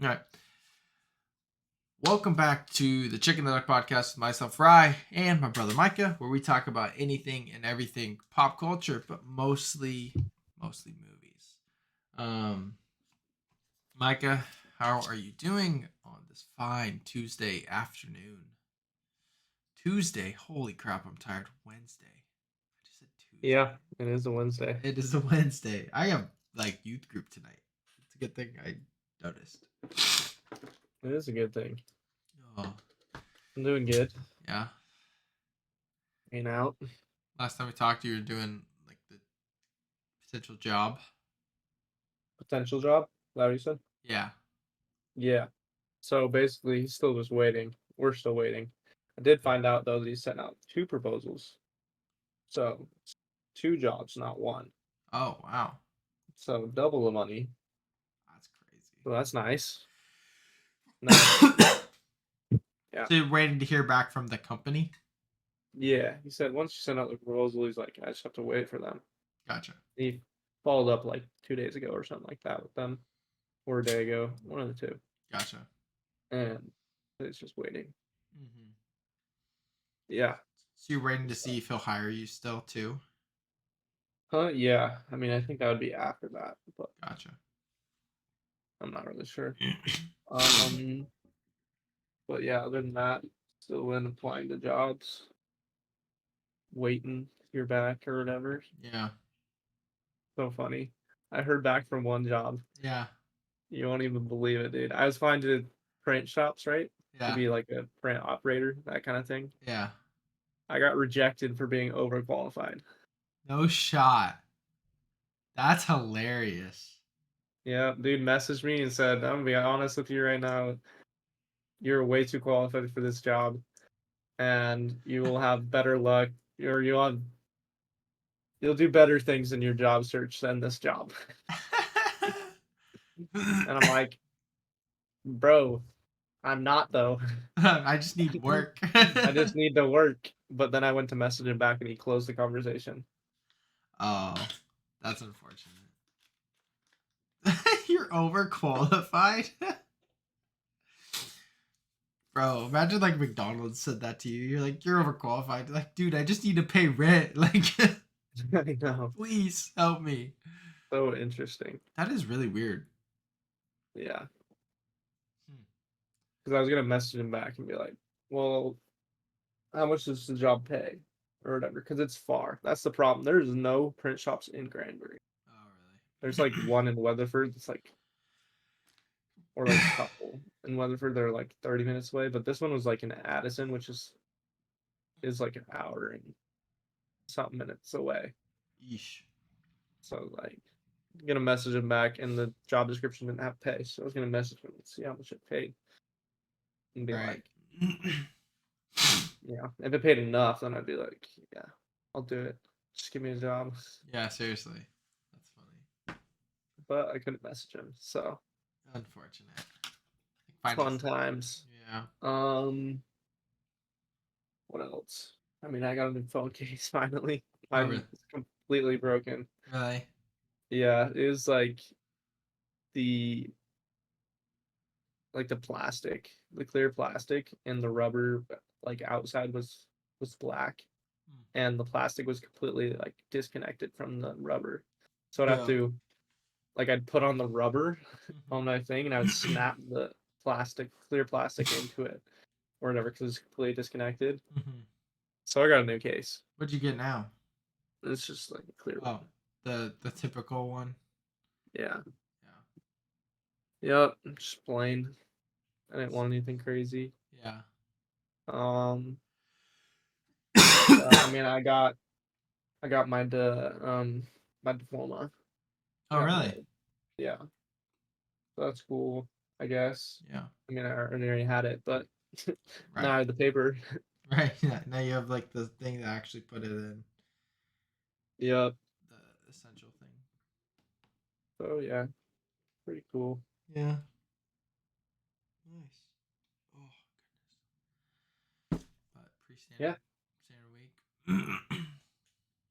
All right. Welcome back to the Chicken the Duck podcast with myself, Rye, and my brother Micah, where we talk about anything and everything pop culture, but mostly movies. Um, Micah, how are you doing on this fine Tuesday afternoon? Tuesday, holy crap, I'm tired. Wednesday. I just said Tuesday. Yeah, it is a Wednesday. It is a Wednesday. I have youth group tonight. It's a good thing I noticed. It is a good thing. Oh, I'm doing good. yeah. Ain't out. Last time we talked, you were doing the potential job. Potential job? Is that what you said? Yeah. Yeah. So basically, he's still just waiting. We're still waiting. I did find out, though, that he sent out 2 proposals. So, 2 jobs, not 1. Oh wow, So, double the money. that's crazy. So, that's nice. Nice. Yeah. So you're waiting to hear back from the company? Yeah. He said once you send out the proposal, he's like, I just have to wait for them. Gotcha. He followed up like 2 days ago or something like that with them. Or a day ago. One of the two. Gotcha. And it's just waiting. Mm-hmm. Yeah. So you're waiting to see if he'll hire you still too? Yeah. I mean, I think that would be after that, but Gotcha. I'm not really sure. Um, but yeah, other than that, still been applying to jobs, waiting to hear back or whatever. Yeah. So funny. I heard back from one job. Yeah. You won't even believe it, dude. I was applying to print shops, right? To Yeah. be like a print operator, that kind of thing. Yeah. I got rejected for being overqualified. No shot. That's hilarious. Yeah, dude messaged me and said, I'm gonna be honest with you right now. You're way too qualified for this job, and you will have better luck, or you'll do better things in your job search than this job. And I'm like, bro, I'm not though. I just need work. I just need to work. But then I went to message him back and he closed the conversation. Oh, that's unfortunate. You're overqualified. Bro, imagine McDonald's said that to you. You're you're overqualified. You're like, dude, I just need to pay rent. I know. Please help me. So interesting. That is really weird. Yeah. Hmm. Because I was gonna message him back and be like, well, how much does the job pay? Or whatever. Because it's far. That's the problem. There's no print shops in Granbury. Oh, There's like one in Weatherford. It's like or really? like a couple in Weatherford. They're like 30 minutes away, but this one was like in Addison, which is like an hour and something minutes away. Yeesh. So like, I'm gonna message him back, and the job description didn't have pay, so I was gonna message him and see how much it paid, and be Right. like, yeah, if it paid enough, then I'd be like, yeah, I'll do it. Just give me a job. Yeah, seriously. That's funny. But I couldn't message him, so Unfortunate. fun times. Yeah. What else? I mean, I got a new phone case finally. Oh, really? Mine is completely broken. Really? Yeah, it was the the plastic, the clear plastic, and the rubber outside was black, Hmm. and the plastic was completely disconnected from the rubber. So I'd have Yeah. to I'd put on the rubber Mhm. on my thing, and I would snap the clear plastic into it or whatever because it's completely disconnected. Mhm. So I got a new case. What'd you get now? It's just like a clear Oh, one. the typical one. Yeah. Yeah. Yep. Just plain. I didn't want anything crazy. Yeah. Um. I mean, I got my diploma. I Oh, got really? my yeah. So that's cool, I guess. Yeah. I mean, I already had it, but now Right. I have the paper. Right. Yeah. Now you have the thing that actually put it in Yep. the essential thing. So yeah, pretty cool. Yeah. Nice. Oh goodness. But Yeah, standard week.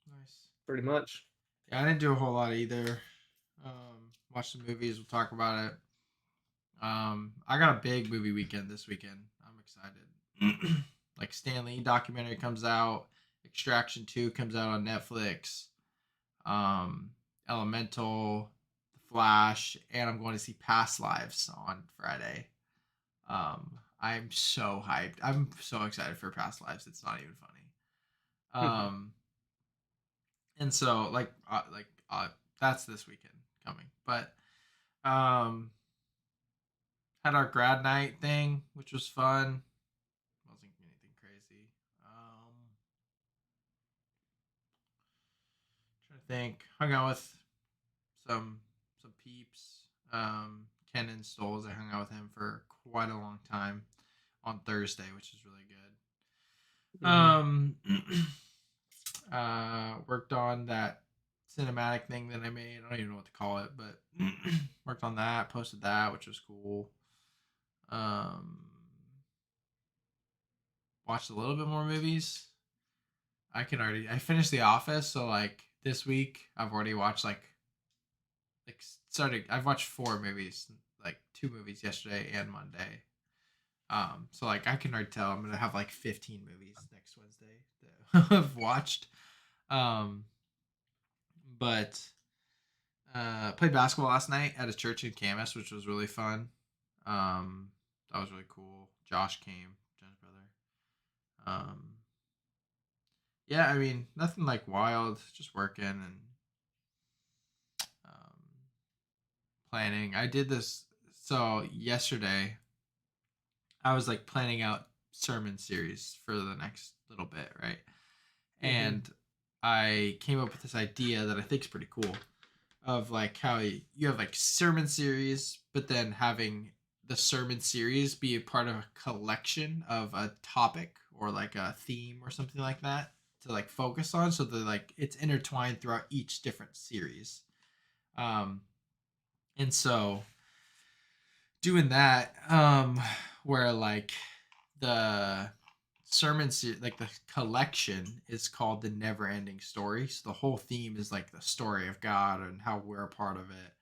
Nice. pretty much. Yeah, I didn't do a whole lot either. Watch the movies. We'll talk about it. I got a big movie weekend this weekend. I'm excited. Like Stanley documentary comes out, Extraction 2 comes out on Netflix, um, Elemental, The Flash, and I'm going to see Past Lives on Friday. I'm so hyped. I'm so excited for Past Lives. It's not even funny. Um, and so that's this weekend coming. But um, had our grad night thing, which was fun. Wasn't anything crazy. Trying to think. Hung out with some some peeps. Ken and Stoles. I hung out with him for quite a long time on Thursday, which is really good. Hmm. Worked on that cinematic thing that I made. I don't even know what to call it, but worked on that, posted that, which was cool. Um, Watched a little bit more movies. I finished The Office, so like this week I've already watched like started. I've watched 4 movies, like 2 movies yesterday and Monday. So like I can already tell I'm gonna have like 15 movies next Wednesday that I've watched. Um, but played basketball last night at a church in Camas, which was really fun. Um, that was really cool. Josh came, Jen's brother. Um, yeah, I mean nothing like wild, just working and um, planning. I did this so yesterday. I was like planning out sermon series for the next little bit, right? Hmm. And I came up with this idea that I think is pretty cool of like how you have like sermon series, but then having the sermon series be a part of a collection of a topic or like a theme or something like that to like focus on, so that like it's intertwined throughout each different series. Um, and so doing that, where like the sermon series, like the collection is called the never ending story. So the whole theme is like the story of God and how we're a part of it,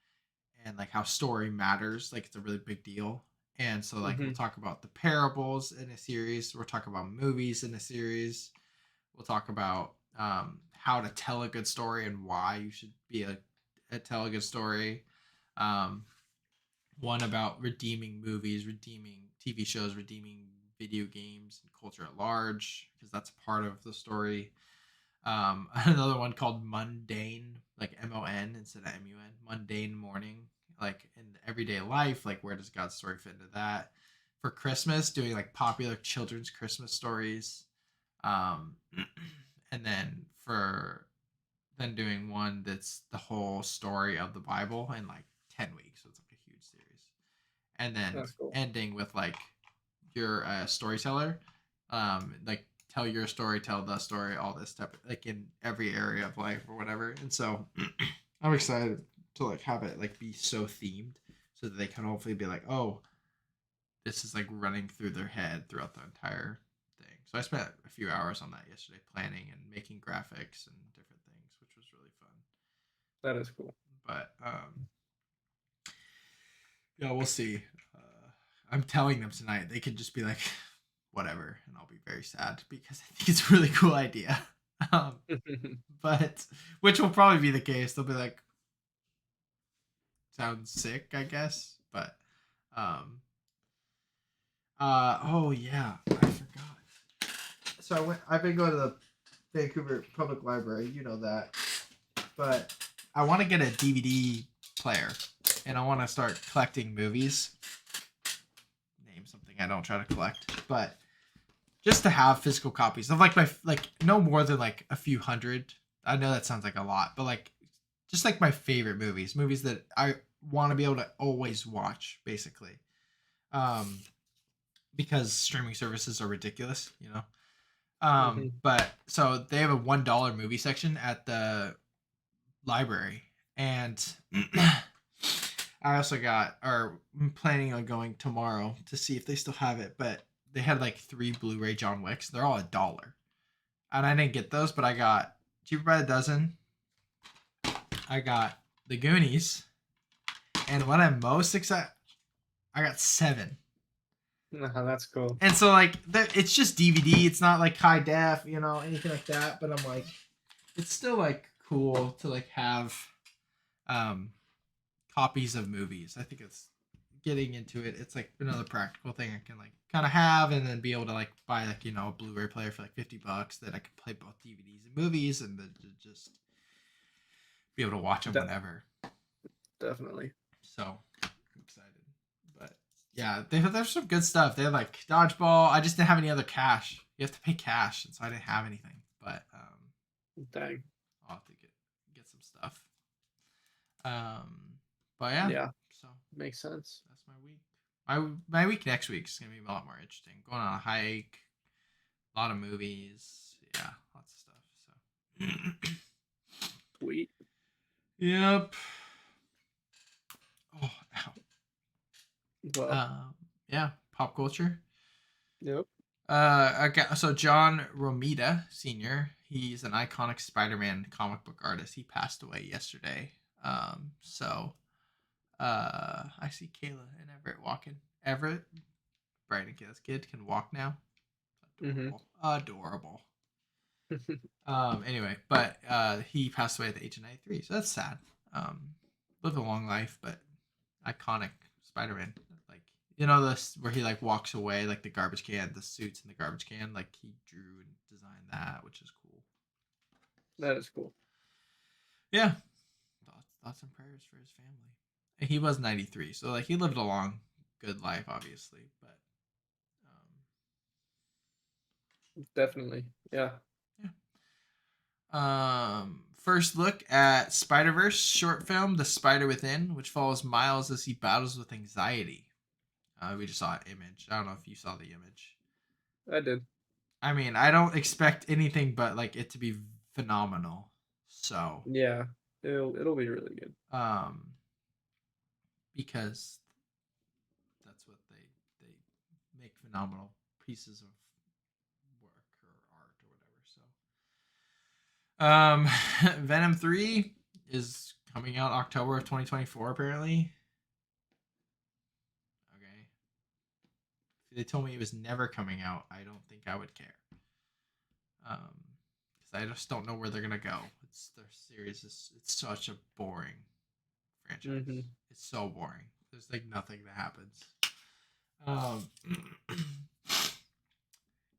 and like how story matters, like it's a really big deal. And so like we'll Hmm. talk about the parables in a series, we'll talk about movies in a series, we'll talk about how to tell a good story and why you should be a tell a good story. um, One about redeeming movies, redeeming TV shows, redeeming video games and culture at large, because that's a part of the story. Another one called Mundane, like MON instead of MUN, Mundane Morning, like in everyday life, like where does God's story fit into that? For Christmas, doing like popular children's Christmas stories. Um, and then for then doing one that's the whole story of the Bible in like 10 weeks. So it's like a huge series. And then That's cool. ending with like you're a storyteller, like tell your story, tell the story, all this stuff, like in every area of life or whatever. And so I'm excited to like have it like be so themed, so that they can hopefully be like, oh, this is like running through their head throughout the entire thing. So I spent a few hours on that yesterday, planning and making graphics and different things, which was really fun. That is cool. But yeah, we'll see. I'm telling them tonight. They could just be like, whatever, and I'll be very sad because I think it's a really cool idea. Um, but which will probably be the case. They'll be like, sounds sick, I guess. But um, oh yeah, I forgot. So I've been going to the Vancouver Public Library. You know that, but I want to get a DVD player, and I want to start collecting movies. Name something I don't try to collect, but just to have physical copies of like my like no more than like a few hundred. I know that sounds like a lot, but like just like my favorite movies that I want to be able to always watch, basically. Um, because streaming services are ridiculous, you know. Hmm. But so they have a $1 movie section at the library, and I also got, or I'm planning on going tomorrow to see if they still have it. But they had like 3 Blu-ray John Wicks. They're all $1, and I didn't get those, but I got cheaper by the dozen. I got the Goonies, and what I'm most excited, I got 7. That's cool. And so like it's just DVD. It's not like high def, anything like that. But I'm like, it's still like cool to like have um copies of movies. I think it's getting into it. It's like another practical thing I can like kind of have, and then be able to like buy like a Blu-ray player for like $50 that I can play both DVDs and movies, and then just be able to watch them whenever. Definitely. So I'm excited. But yeah, there's some good stuff. They have like dodgeball. I just didn't have any other cash. You have to pay cash, and so I didn't have anything. But Dang. I'll have to get some stuff. But yeah. Yeah. So makes sense. That's my week. My week next week is gonna be a lot more interesting. Going on a hike, a lot of movies. Yeah, lots of stuff. So Sweet. Yep. Oh, ow. Well. Yeah, pop culture. Yep. So John Romita Sr., he's an iconic Spider-Man comic book artist. He passed away yesterday. I see Kayla and Everett walking. Everett, Brian and Kayla's kid, can walk now. Adorable. Anyway, but he passed away at the age of 93, so that's sad. Lived a long life, but iconic Spider-Man. Like, this where he like walks away, like the garbage can, the suits in the garbage can, like he drew and designed that, which is cool. That is cool. Yeah. Thoughts and prayers for his family. And he was 93, so like he lived a long, good life, obviously, but definitely, yeah. First look at Spider-Verse short film, The Spider Within, which follows Miles as he battles with anxiety. We just saw an image. I don't know if you saw the image. I did. I mean, I don't expect anything but like it to be phenomenal. So yeah, it'll be really good. Because that's what they make phenomenal pieces of work or art or whatever. So Venom 3 is coming out October of 2024 apparently. Okay. If they told me it was never coming out, I don't think I would care. Because I just don't know where they're gonna go. Their series it's such a boring franchise. Mm-hmm. It's so boring. There's like nothing that happens.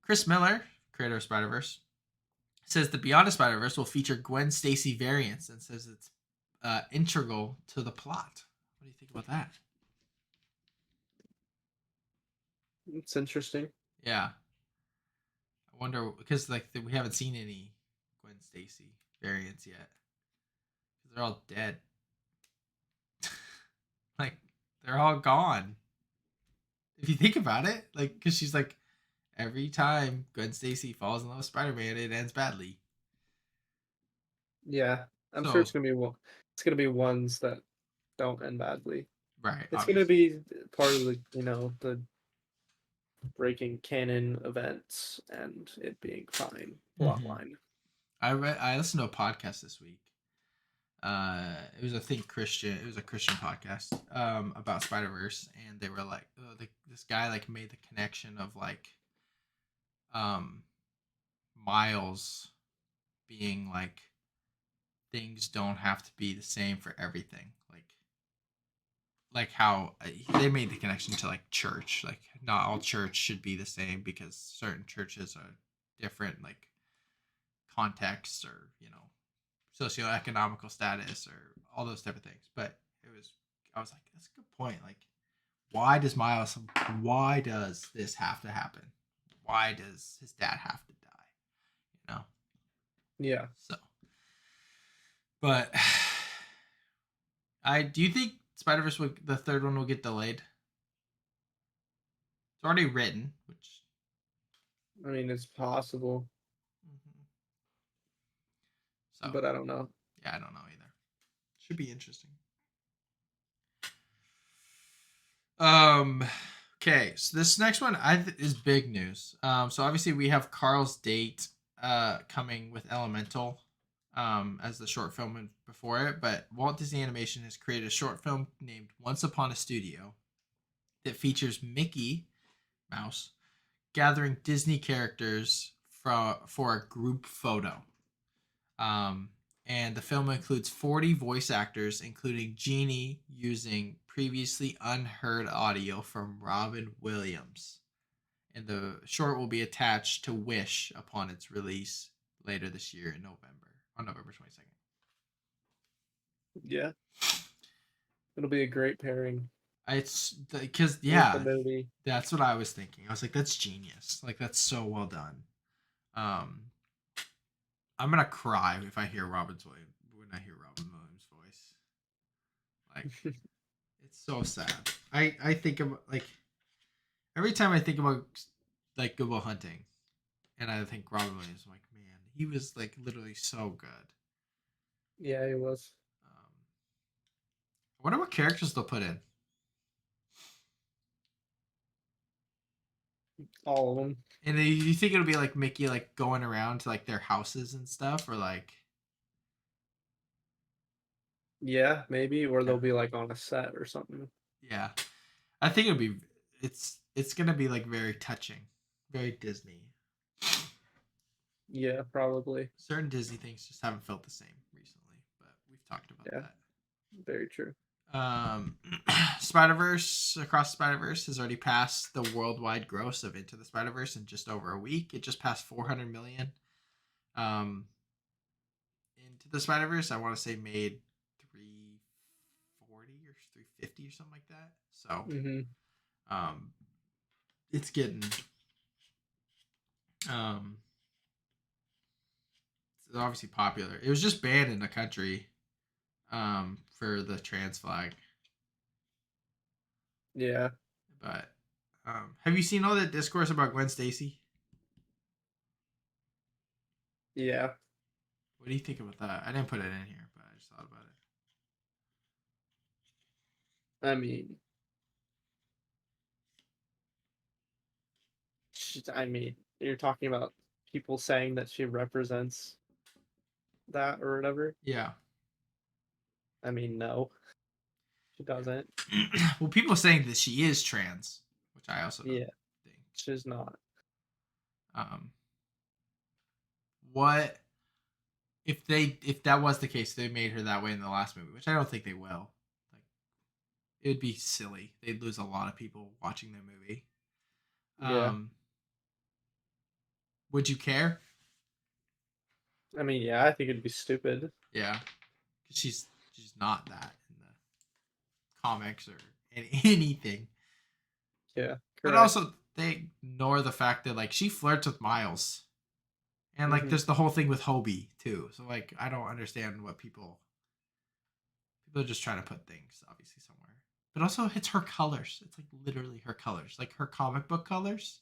Chris Miller, creator of Spider-Verse, says the Beyond the Spider-Verse will feature Gwen Stacy variants and says it's integral to the plot. What do you think about that? It's interesting. Yeah. I wonder, because like we haven't seen any Gwen Stacy variants yet. They're all dead. Like, they're all gone. If you think about it, like, because she's like, every time Gwen Stacy falls in love with Spider-Man, it ends badly. Yeah, I'm sure it's gonna be ones that don't end badly. Right. It's gonna be part of the breaking canon events and it being fine plot line. I listened to a podcast this week. It was a Christian podcast about Spider-Verse, and they were like, this guy like made the connection of like Miles being like, things don't have to be the same for everything, like how they made the connection to like church, like not all church should be the same because certain churches are different, like contexts or socioeconomical status or all those type of things. But I was like, that's a good point. Like, why does this have to happen? Why does his dad have to die? Yeah. So, but do you think Spider-Verse the third one will get delayed? It's already written, which I mean, it's possible. So, but I don't know. Yeah, I don't know either. Should be interesting. Okay, so this next one is big news. So obviously we have Carl's Date coming with Elemental as the short film before it, but Walt Disney Animation has created a short film named Once Upon a Studio, that features Mickey Mouse gathering Disney characters for a group photo. Um, and the film includes 40 voice actors, including Genie using previously unheard audio from Robin Williams. And the short will be attached to Wish upon its release later this year in November, on November 22nd. Yeah, it'll be a great pairing It's because, with the yeah, movie. that's what I was thinking. I was like, that's genius. Like, that's so well done. Um, I'm gonna cry if I hear Robin's Williams when I hear Robin Williams' voice. Like, it's so sad. I think of like every time I think about like Good Will Hunting, and I think Robin Williams. I'm like, man, he was like literally so good. Yeah, it was. I wonder what characters they'll put in. All of them. And you think it'll be like Mickey like going around to like their houses and stuff, or like Yeah, maybe, or yeah, they'll be like on a set or something. yeah. I think it'll be it's gonna be like very touching, very Disney. Yeah, probably. Certain Disney things just haven't felt the same recently, but we've talked about Yeah, that. very true. Um, Spider Verse Across the Spider Verse has already passed the worldwide gross of Into the Spider Verse in just over a week. It just passed 400 million. Um, Into the Spider Verse, I want to say made 340 or 350 or something like that. So, Mm-hmm. um, it's getting um, it's obviously popular. It was just banned in the country for the trans flag. Yeah, But have you seen all that discourse about Gwen Stacy? yeah. What do you think about that? I didn't put it in here, but I just thought about it. I mean, you're talking about people saying that she represents that or whatever. Yeah. I mean, no, she doesn't. Well, people are saying that she is trans, which I also don't Yeah, think. she's not. Um, what if that was the case? They made her that way in the last movie, which I don't think they will. Like, it would be silly. They'd lose a lot of people watching the movie. Yeah, Would you care? I mean, yeah, I think it'd be stupid. Yeah, because she's not that in the comics or anything. Yeah, But correct. also, they ignore the fact that like she flirts with Miles, and like Hmm. there's the whole thing with Hobie too. So like I don't understand what people are just trying to put things obviously somewhere. But also, it's her colors. It's like literally her colors, like her comic book colors.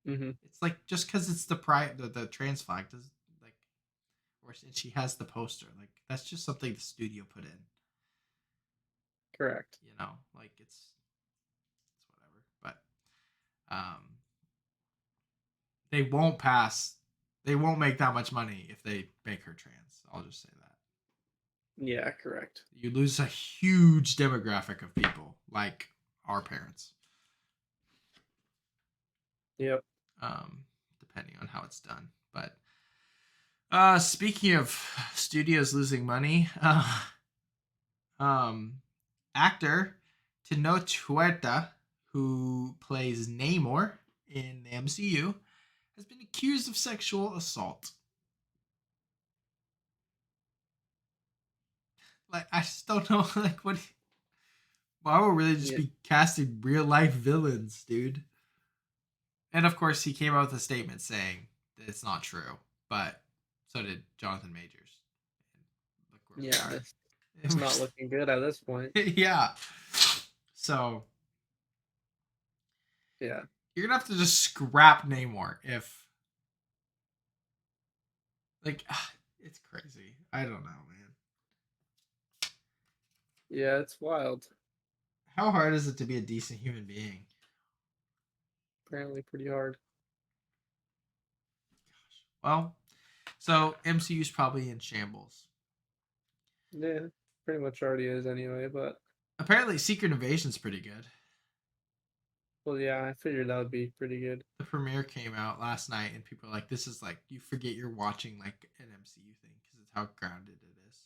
Hmm. It's like just because it's the trans flag does like, or she has the poster. Like that's just something the studio put in. Correct. You know, like it's whatever. But they won't pass. They won't make that much money if they make her trans. I'll just say that. Yeah, correct. You lose a huge demographic of people like our parents. Yep. Depending on how it's done. But speaking of studios losing money, um, actor Tenoch Huerta, who plays Namor in the MCU, has been accused of sexual assault. Like, I just don't know, like, what. Marvel really just Yeah. be casting real life villains, dude. And of course, he came out with a statement saying that it's not true, but so did Jonathan Majors. And look where Yeah, we it's not looking good at this point. are. Yeah. So Yeah. you're gonna have to just scrap Namor if like it's crazy. I don't know, man. Yeah, it's wild. How hard is it to be a decent human being? Apparently pretty hard. Well, so MCU's probably in shambles. Yeah, pretty much already is anyway, but Apparently, Secret Invasion's pretty good. Well, yeah, I figured that would be pretty good. The premiere came out last night, and people are like, "This is like you forget you're watching like an MCU thing because it's how grounded it is."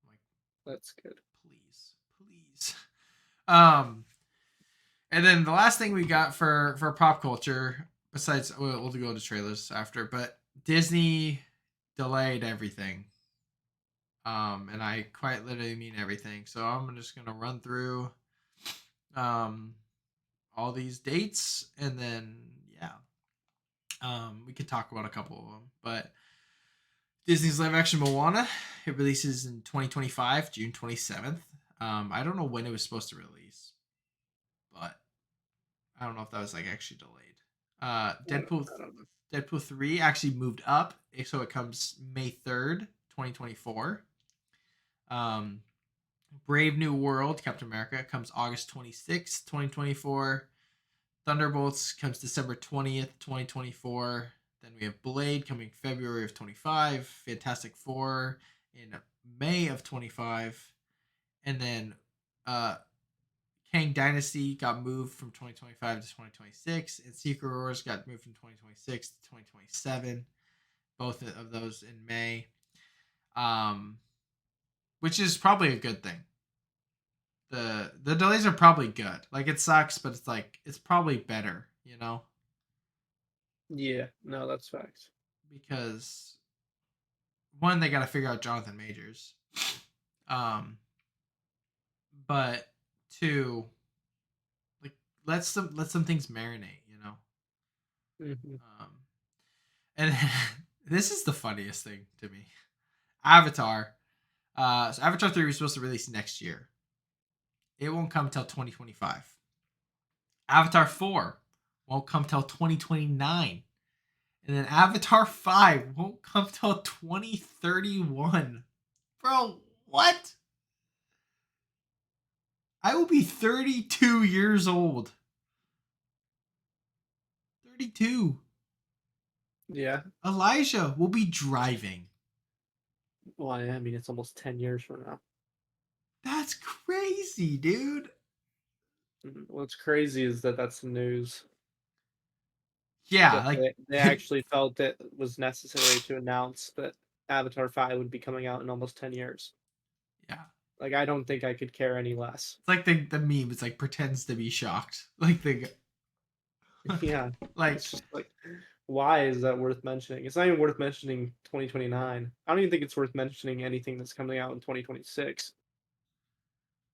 I'm like, That's good. please, please. Um, and then the last thing we got for pop culture, besides we'll go into trailers after, but Disney delayed everything. And I quite literally mean everything. So I'm just gonna run through um all these dates, and then yeah, we could talk about a couple of them. But Disney's live action Moana, it releases in 2025, June 27th. I don't know when it was supposed to release, but I don't know if that was like actually delayed. Deadpool I don't know. Deadpool 3 actually moved up, so it comes May 3rd, 2024. Um, Brave New World, Captain America, comes August 26th, 2024. Thunderbolts comes December 20th, 2024. Then we have Blade coming February of 25. Fantastic Four in May of 25. And then uh, Kang Dynasty got moved from 2025 to 2026. And Secret Wars got moved from 2026 to 2027. Both of those in May. Um, which is probably a good thing. The delays are probably good. Like it sucks, but it's like it's probably better, you know, Yeah, no, that's facts. because one they got to figure out Jonathan Majors, um, but two, like let some things marinate, you know. Hmm. Um, and this is the funniest thing to me. Avatar. So Avatar 3 was supposed to release next year. It won't come till 2025. Avatar 4 won't come till 2029. And then Avatar 5 won't come till 2031. Bro, what? I will be 32 years old. 32. Yeah. Elijah will be driving. Well, I mean, it's almost 10 years from now. That's crazy, dude. What's crazy is that that's the news. Yeah, That like, they actually felt it was necessary to announce that Avatar 5 would be coming out in almost 10 years. yeah. Like, I don't think I could care any less. It's like the meme. It's like pretends to be shocked. Like Yeah. like It's just like, why is that worth mentioning? It's not even worth mentioning 2029. I don't even think it's worth mentioning anything that's coming out in 2026.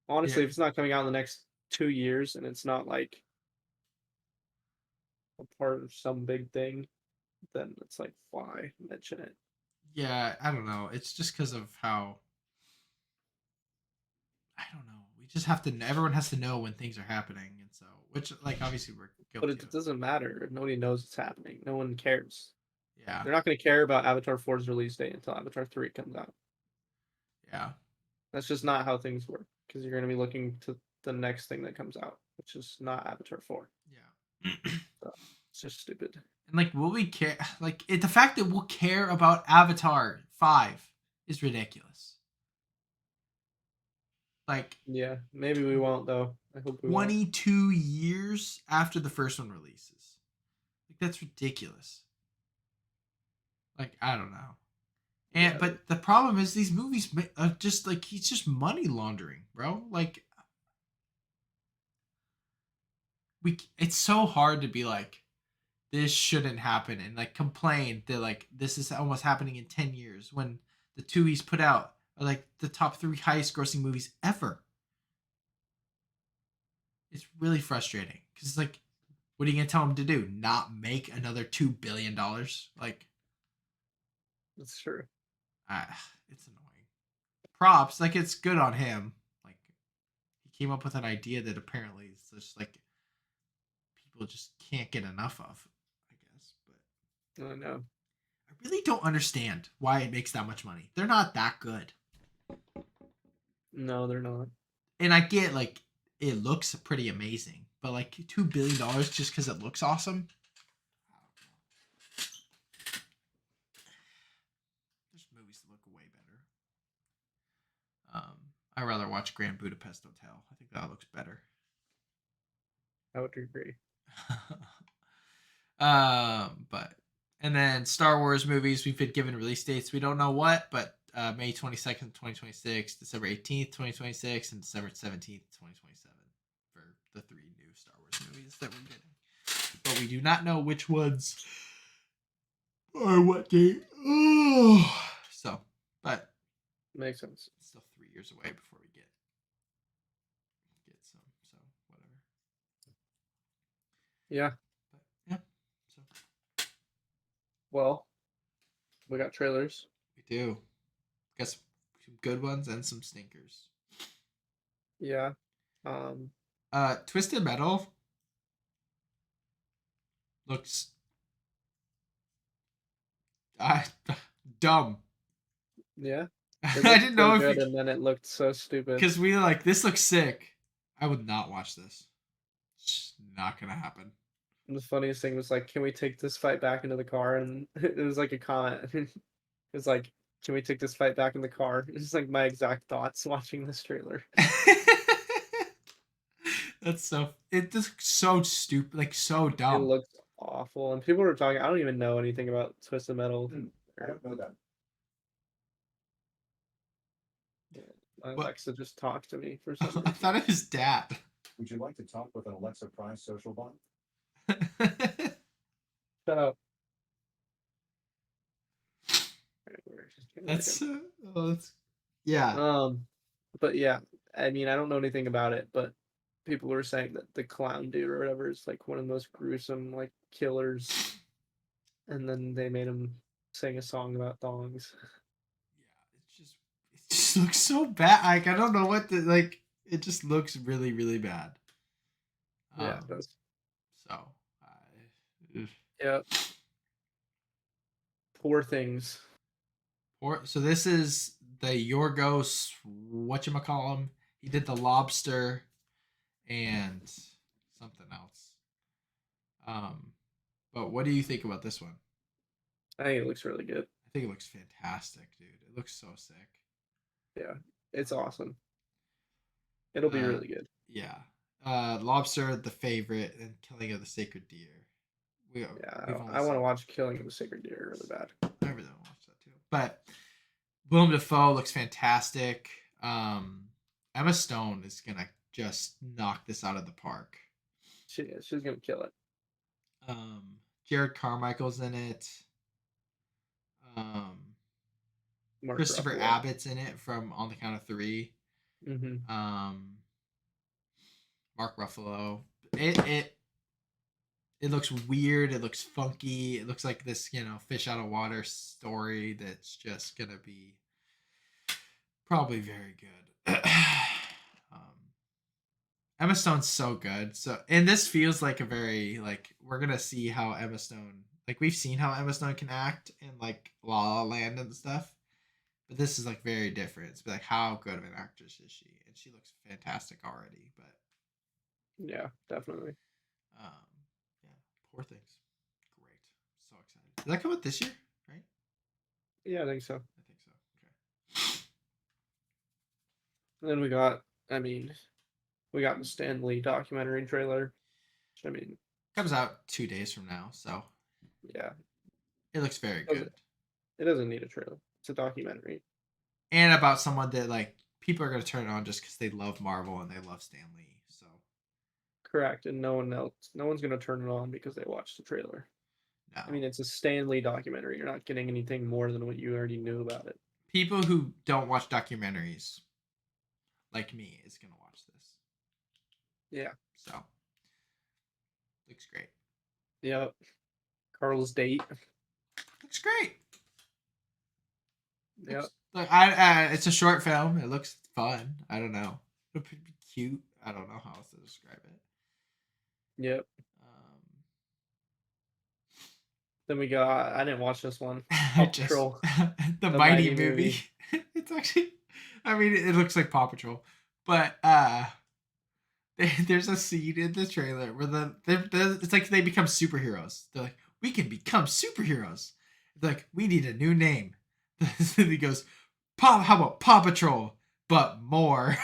yeah, Honestly, if it's not coming out in the next 2 years and it's not like a part of some big thing, then it's like, why mention it? yeah. I don't know. It's just because of how I don't know. We just have to. Everyone has to know when things are happening, and so which like obviously we're But guilty it of. doesn't matter. Nobody knows it's happening. No one cares. Yeah, They're not going to care about Avatar 4's release date until Avatar 3 comes out. yeah, That's just not how things work because you're going to be looking to the next thing that comes out, which is not Avatar 4. yeah. So it's just stupid. And like, will we care? Like, the fact that we'll care about Avatar 5 is ridiculous. Like, Yeah, maybe we won't though. I hope we won't. 22 years after the first one releases. Like, that's ridiculous. Like, I don't know. And Yeah, but the problem is these movies are just like he's just money laundering, bro. Like, it's so hard to be like this shouldn't happen and like complain that like this is almost happening in 10 years when the two he's put out are like the top 3 highest grossing movies ever. It's really frustrating because it's like, what are you gonna tell him to do? Not make another $2 billion? Like, that's true. it's annoying. Props, like it's good on him. Like he came up with an idea that apparently is just like people just can't get enough of. I guess, but I know. I really don't understand why it makes that much money. They're not that good, No, they're not. and I get like it looks pretty amazing, but like $2 billion just because it looks awesome. There's movies that look way better. I'd rather watch Grand Budapest Hotel. I think that looks better. I would agree. But and then Star Wars movies, we've been given release dates. We don't know what, but May 22nd, 2026, December 18th, 2026, and December 17th, 2027 for the 3 new Star Wars movies that we're getting. But we do not know which ones or what date. So, but Makes sense. it's still 3 years away before we get some. So, whatever. Yeah. But, yeah. So, Well, we got trailers. we do. Got some good ones and some stinkers. Yeah. Twisted Metal looks dumb. Yeah. I It looked didn't so know good, if and then it looked so stupid. because we like this looks sick. I would not watch this. It's not gonna happen. And the funniest thing was like, can we take this fight back into the car? And it was like a comment. It was like, can we take this fight back in the car? It's like my exact thoughts watching this trailer. That's so. It just looks so stupid, like so It dumb. looked awful, and people were talking. I don't even know anything about Twisted Metal. I don't know that. My What? Alexa just talked to me for some I reason. thought it was dad. Would you like to talk with an Alexa Prize social bot? Shut up. That's yeah. But yeah, I mean, I don't know anything about it, but people were saying that the clown dude or whatever is like one of the most gruesome like killers, and then they made him sing a song about thongs. Yeah, it just looks so bad. Like I don't know what the like. It just looks really really bad. Yeah, it does. So, Yeah. Poor things. so this is the Yorgos whatchamacallem. He did the Lobster and something else. But what do you think about this one? I think it looks really good. I think it looks fantastic, dude. It looks so sick. Yeah, it's awesome. It'll be really good. Yeah. Lobster, the favorite, and Killing of the Sacred Deer. I want to watch Killing of the Sacred Deer really bad. I really want to watch that too. But Willem Dafoe looks fantastic. Emma Stone is gonna just knock this out of the park. She's gonna kill it. Jared Carmichael's in it. Christopher Abbott's in it from On the Count of 3. Mm-hmm. Mark Ruffalo. It looks weird. It looks funky. It looks like this, fish out of water story that's just gonna be probably very good. Emma Stone's so good. And this feels like a very we're gonna see how Emma Stone we've seen how Emma Stone can act in La La Land and stuff, but this is very different. It's how good of an actress is she? And she looks fantastic already. But yeah, definitely. Yeah, Poor Things, great. So excited. Did that come out this year? Right? Yeah, I think so. Okay. And then we got the Stan Lee documentary trailer. Which, comes out 2 days from now, so yeah, it looks very good. It doesn't need a trailer. It's a documentary, and about someone that people are gonna turn it on just because they love Marvel and they love Stan Lee. So correct, and no one's gonna turn it on because they watched the trailer. No. It's a Stan Lee documentary. You're not getting anything more than what you already knew about it. People who don't watch documentaries, like me, is gonna watch this. Yeah. So looks great. Yep. Carl's date. Looks great. Yep. It's a short film. It looks fun. I don't know. It'll be cute. I don't know how else to describe it. Yep. Then we got. I didn't watch this one. Paw Patrol. the Mighty movie. It's actually. It looks like Paw Patrol, but there's a scene in the trailer where it's like they become superheroes. They're like, we can become superheroes. They're like, we need a new name. Then he goes, how about Paw Patrol, but more?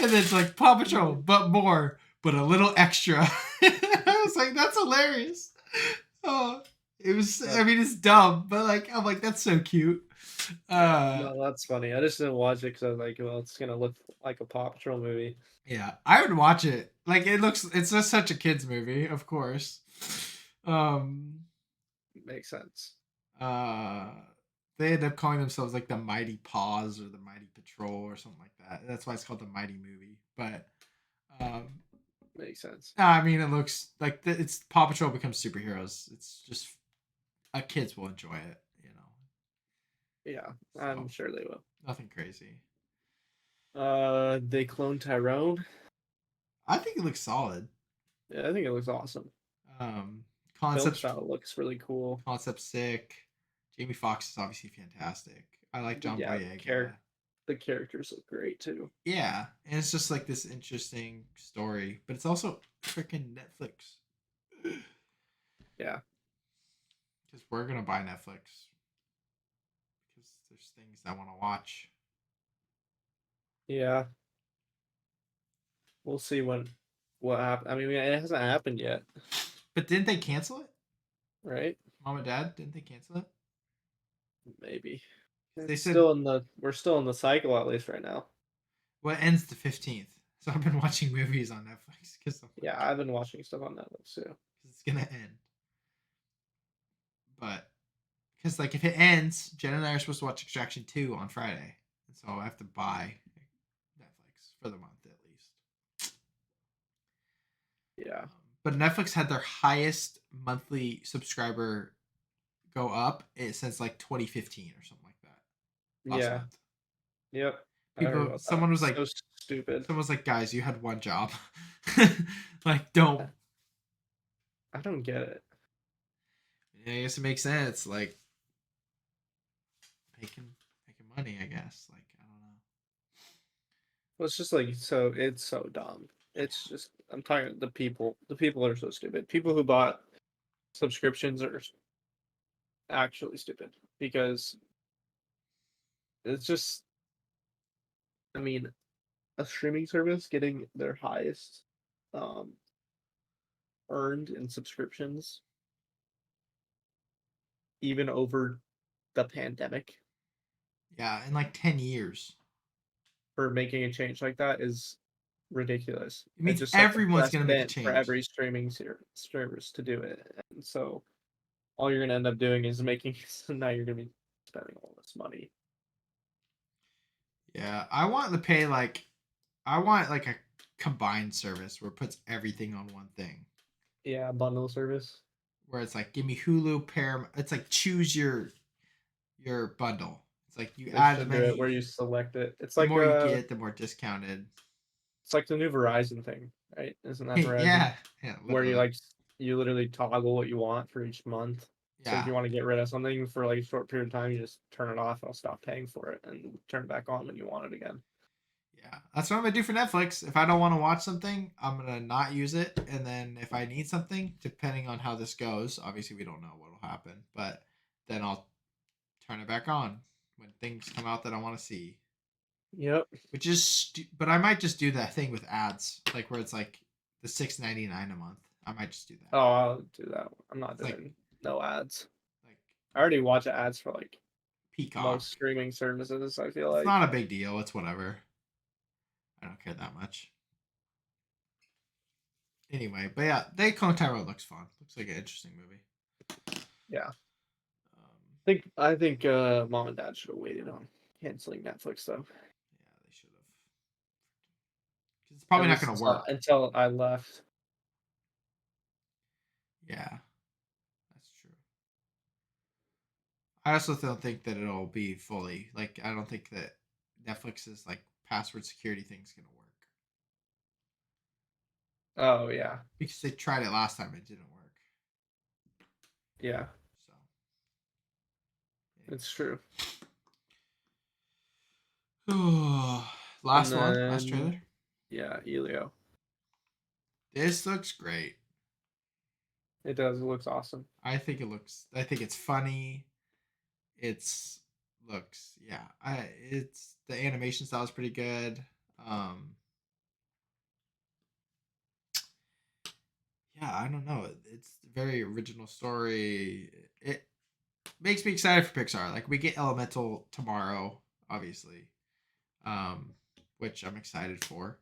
And then it's like Paw Patrol, but more, but a little extra. I was like, that's hilarious. Oh, it was. I mean, it's dumb, but like, I'm like, that's so cute. No, that's funny. I just didn't watch it because I was like, well, it's gonna look like a Paw Patrol movie. Yeah, I would watch it. Like, it's just such a kids movie, of course. Makes sense. Uh, they end up calling themselves like the Mighty Paws or the Mighty Patrol or something like that. That's why it's called the Mighty Movie. But um, Makes sense. I mean, it looks like it's Paw Patrol becomes superheroes. It's just kids will enjoy it, you know. Yeah, I'm sure they will. Nothing crazy. They cloned Tyrone. I think it looks solid. Yeah, I think it looks awesome. Um, Film concept style looks really cool. concept sick. Jamie Foxx is obviously fantastic. I like John Boyega. The characters look great too. Yeah, and it's just like this interesting story, but it's also freaking Netflix. Yeah. Because we're gonna buy Netflix because there's things I want to watch. Yeah. We'll see what happens. I mean, it hasn't happened yet, But didn't they cancel it? right? Mom and Dad, didn't they cancel it? Maybe. They It's said we're still in the cycle at least right now. well, it ends the 15th. So I've been watching movies on Netflix because Yeah, I've been watching stuff on Netflix too. it's gonna end. But because like if it ends, Jen and I are supposed to watch Extraction 2 on Friday, and so I have to buy Netflix for the month at least. Yeah. But Netflix had their highest monthly subscriber go up since like 2015 or something like that. Last month. Yep. Someone was like, so stupid. Someone was like, guys, you had one job. Like, don't. I don't get it. Yeah, I guess it makes sense. Like, making money, I guess. Like, I don't know. Well, it's just like it's so dumb. It's just I'm talking the people. The people are so stupid. People who bought subscriptions are actually stupid because it's just I mean, a streaming service getting their highest um earned in subscriptions even over the pandemic Yeah, in like 10 years. for making a change like that is ridiculous. It means just sets a everyone's going to make a precedent for change. every streaming service to do it. And so all you're going to end up doing is making so now you're going to be spending all this money. Yeah, I want a combined service where it puts everything on one thing. Yeah, bundle service. Where it's like, give me Hulu, Paramount. It's like choose your bundle. It's like you add as Do many. it where you select it. It's The like more you get, the more discounted. it's like the new Verizon thing, right? Isn't that Verizon? Yeah, Where you literally toggle what you want for each month. So Yeah. if you want to get rid of something for like a short period of time, you just turn it off. I'll stop paying for it and turn it back on when you want it again. Yeah, that's what I'm gonna do for Netflix. If I don't want to watch something, I'm gonna not use it, and then if I need something, depending on how this goes, obviously we don't know what'll happen, but then I'll turn it back on when things come out that I want to see. Yep. Which is, but I might just do that thing with ads, like where it's like the $6.99 a month. I might just do that. Oh, I'll do that. I'm not It's doing no ads. Like I already watch ads for like Peacock. most streaming services. I feel It's like not a big deal. It's whatever. I don't care that much. Anyway, but yeah, They Clone Tyrone looks fun. Looks like an interesting movie. Yeah. I think mom and dad should have waited on canceling Netflix though. Yeah, they should have. It's probably At not least going to work. until I left. Yeah, that's true. I also don't think that it'll be fully like. I don't think that Netflix's like password security thing's going to work. Oh yeah. Because they tried it last time, it didn't work. Yeah. So It's true. Last trailer. Yeah, Elio. This looks great. It does. It looks awesome. I think it's funny. Looks, yeah. It's the animation style is pretty good. yeah, I don't know. It's a very original story. It makes me excited for Pixar. Like we get Elemental tomorrow, obviously, um, which I'm excited for.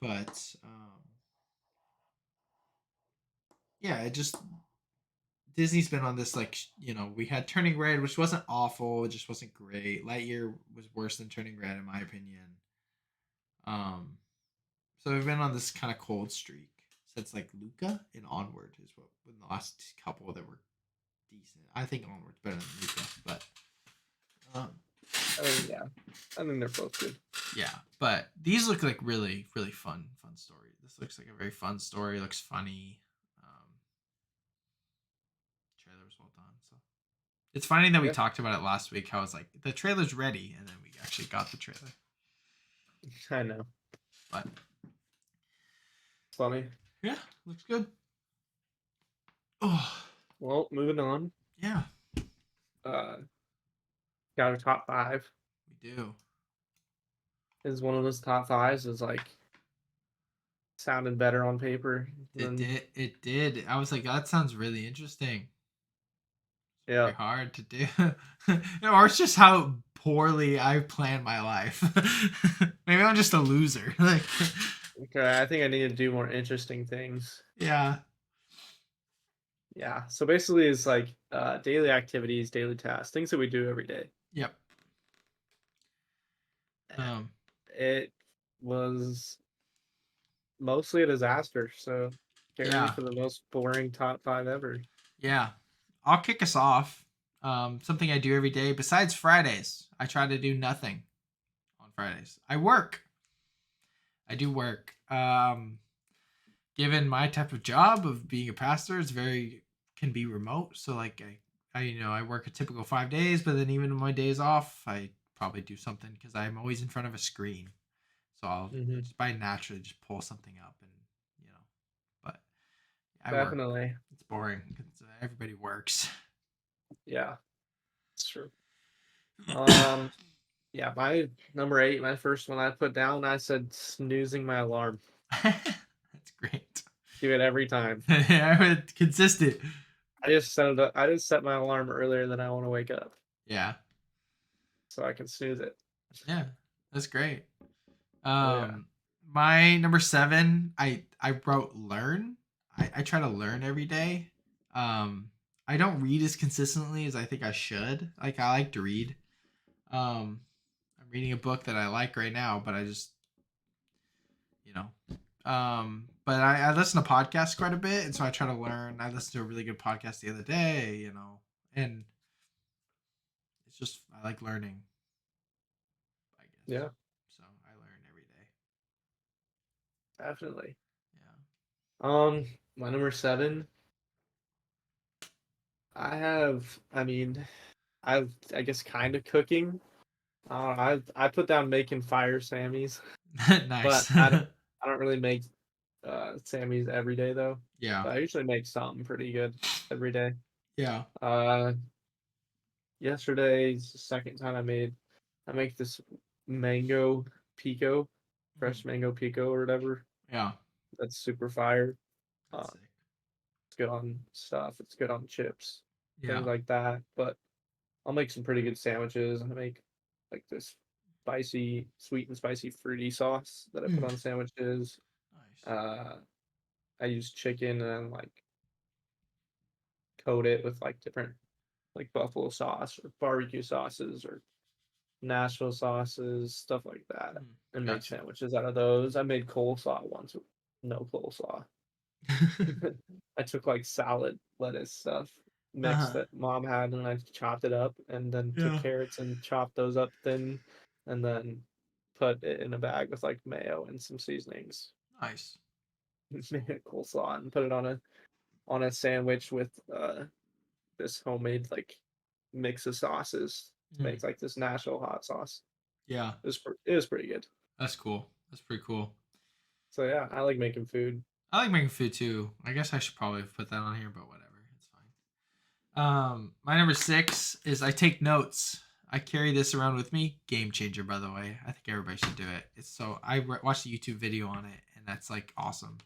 But yeah, it just Disney's been on this like we had Turning Red, which wasn't awful, it just wasn't great. Lightyear was worse than Turning Red in my opinion. Um, so we've been on this kind of cold streak since like Luca and Onward is what in the last couple that were decent. I think Onward's better than Luca, but um, I mean, yeah, I think they're both good. yeah. But these look like really really fun story. This looks like a very fun story. It looks funny. Trailer was well done. So it's funny that we Yeah. talked about it last week. How it's like the trailer's ready, and then we actually got the trailer. I know. But Funny. yeah, looks good. Oh Well, moving on. yeah, Got a top 5. we do. Is one of those top 5s is like sounded better on paper It than did. It did. I was like, that sounds really interesting. yeah. Very hard to do. Or it's just how poorly I plan my life. Maybe I'm just a loser. Like, Okay, I think I need to do more interesting things. yeah. Yeah. So basically, it's like daily activities, daily tasks, things that we do every day. Yep. It was mostly a disaster. So, Gerry Yeah. for the most boring top 5 ever. Yeah. I'll kick us off. Something I do every day besides Fridays. I try to do nothing on Fridays. I work. I do work. Given my type of job of being a pastor, it's very can be remote. So like I work a typical 5 days, but then even on my days off, I probably do something because I'm always in front of a screen. So I'll just by naturally just pull something up and but I work. Definitely. It's boring because everybody works. Yeah, it's true. Yeah, my number 8, my first one I put down, I said snoozing my alarm. That's great. Do it every time. Consistent. I just set my alarm earlier than I want to wake up, Yeah. so I can snooze it. Yeah. That's great. Oh, yeah. My number 7, I wrote learn. I try to learn every day. I don't read as consistently as I think I should. Like I like to read. I'm reading a book that I like right now, but I just but I listen to podcasts quite a bit, and so I try to learn. I listened to a really good podcast the other day, and it's just I like learning. I guess. Yeah. So I learn every day. Definitely. Yeah. My number 7. I guess kind of cooking. I put down making fire Sammys, but Nice. I don't really make Sammys every day though. Yeah. But I usually make something pretty good every day. Yeah. Yesterday's the second time I make this mango pico, fresh mango pico or whatever. Yeah. That's super fire. That's sick. It's good on stuff. It's good on chips, Yeah. things like that. But I'll make some pretty good sandwiches. I make like this sweet and spicy fruity sauce that I put on sandwiches. Nice. I use chicken and like coat it with like different like buffalo sauce or barbecue sauces or Nashville sauces, stuff like that, and make Gotcha. sandwiches out of those. I made coleslaw once with no coleslaw. I took like salad, lettuce stuff mix Uh-huh. that mom had, and I chopped it up, and then took Yeah. carrots and chopped those up thin, and then put it in a bag with like mayo and some seasonings. Nice. Made it coleslaw and put it on a sandwich with this homemade like mix of sauces to make like this Nashville hot sauce. Yeah. It was pretty good. That's cool. That's pretty cool. So yeah, I like making food. I like making food too. I guess I should probably put that on here, but whatever. It's fine. My number 6 is I take notes. I carry this around with me. Game changer, by the way. I think everybody should do it. It's so I watched a YouTube video on it, and that's like awesome.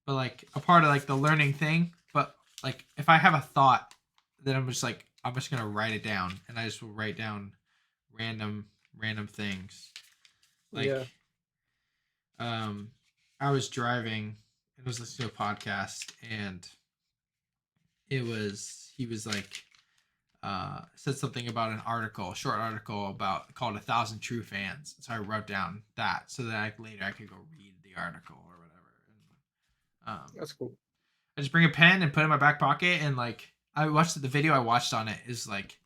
but like a part of like the learning thing. But like if I have a thought, then I'm just gonna write it down, and I just will write down random things. Like, Yeah. I was driving and was listening to a podcast, and he was like, said something about an article, a short article about called "1,000 True Fans." So I wrote down that so that later I could go read the article or whatever. And, That's cool. I just bring a pen and put it in my back pocket, and like I watched the video I watched on it is like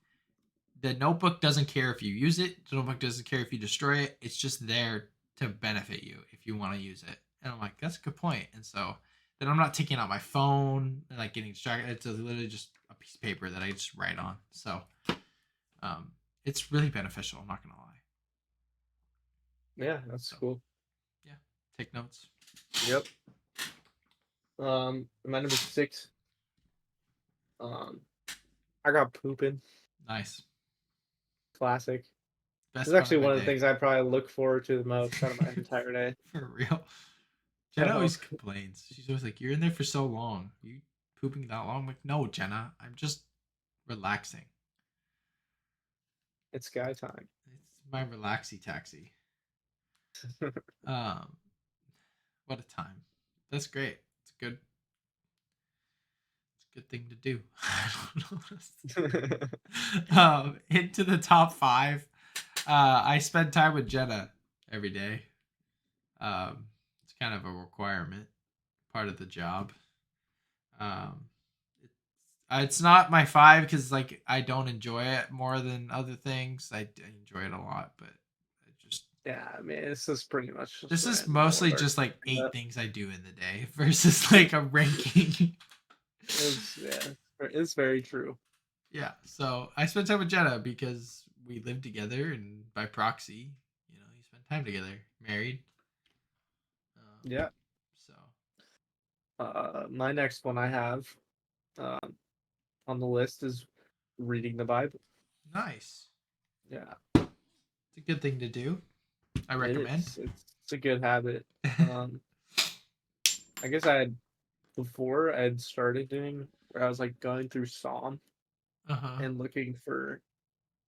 the notebook doesn't care if you use it. The notebook doesn't care if you destroy it. It's just there to benefit you if you want to use it. And I'm like, that's a good point. And so then I'm not taking out my phone and like getting distracted. It's literally just a piece of paper that I just write on. So it's really beneficial. I'm not gonna lie. Yeah, that's cool. Yeah, take notes. Yep. My number 6. I got pooping. Nice. Classic. Best It's actually part one my of the day. things I probably look forward to the most out of my entire day. For real. Jenna Uh-huh. always complains. She's always like, "You're in there for so long. You pooping that long?" I'm like, "No, Jenna. I'm just relaxing. It's sky time. It's my relaxy taxi." What a time. That's great. It's a good thing to do. I don't know what else to say. Into the top 5. I spend time with Jenna every day. It's kind of a requirement, part of the job. Um, it's not my 5 because like I don't enjoy it more than other things. I enjoy it a lot, but I just Yeah, I mean, this is pretty much just this is random mostly order. just like 8 Yeah. things I do in the day versus like a ranking. It's very true. Yeah, so I spend time with Jenna because we live together, and by proxy, you spend time together. Married. Yeah. So My next one I have on the list is reading the Bible. nice. Yeah, It's a good thing to do. I it recommend. is. It's a good habit. I guess before I had started doing where I was like going through Psalm Uh-huh. and looking for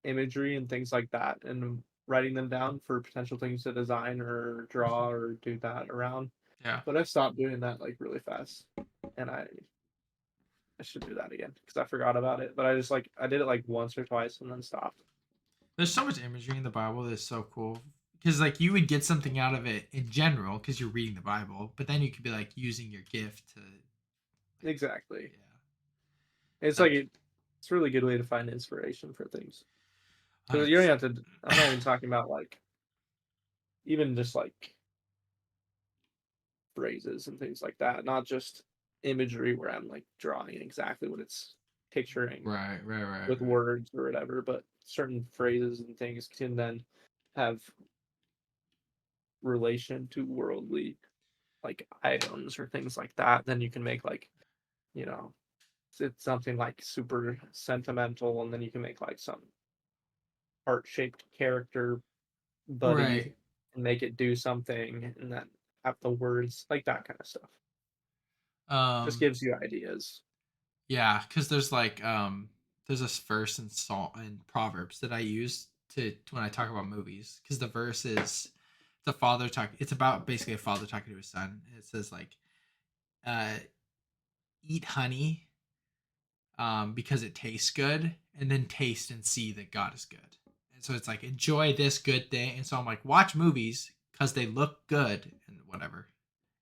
imagery and things like that and writing them down for potential things to design or draw or do that around. Yeah. But I stopped doing that like really fast, and I should do that again because I forgot about it. But I did it like once or twice and then stopped. There's so much imagery in the Bible that's so cool. Because like you would get something out of it in general because you're reading the Bible, but then you could be like using your gift to Exactly. yeah. It's like it's a really good way to find inspiration for things. Because you don't It's- have to. I'm not even talking about like even just like phrases and things like that. Not just imagery where I'm like drawing exactly what it's picturing right. with words or whatever, but certain phrases and things can then have relation to worldly like items or things like that. Then you can make like, you know, it's something like super sentimental, and then you can make like some heart shaped character buddy Right. and make it do something, and then have the words like that kind of stuff. Just Um gives you ideas. yeah, because there's this verse in Proverbs that I use to when I talk about movies. Because the verse is the father talk. It's about basically a father talking to his son. It says like, uh, "Eat honey, because it tastes good, and then taste and see that God is good." And so it's like enjoy this good thing. And so I'm like, watch movies because they look good and whatever,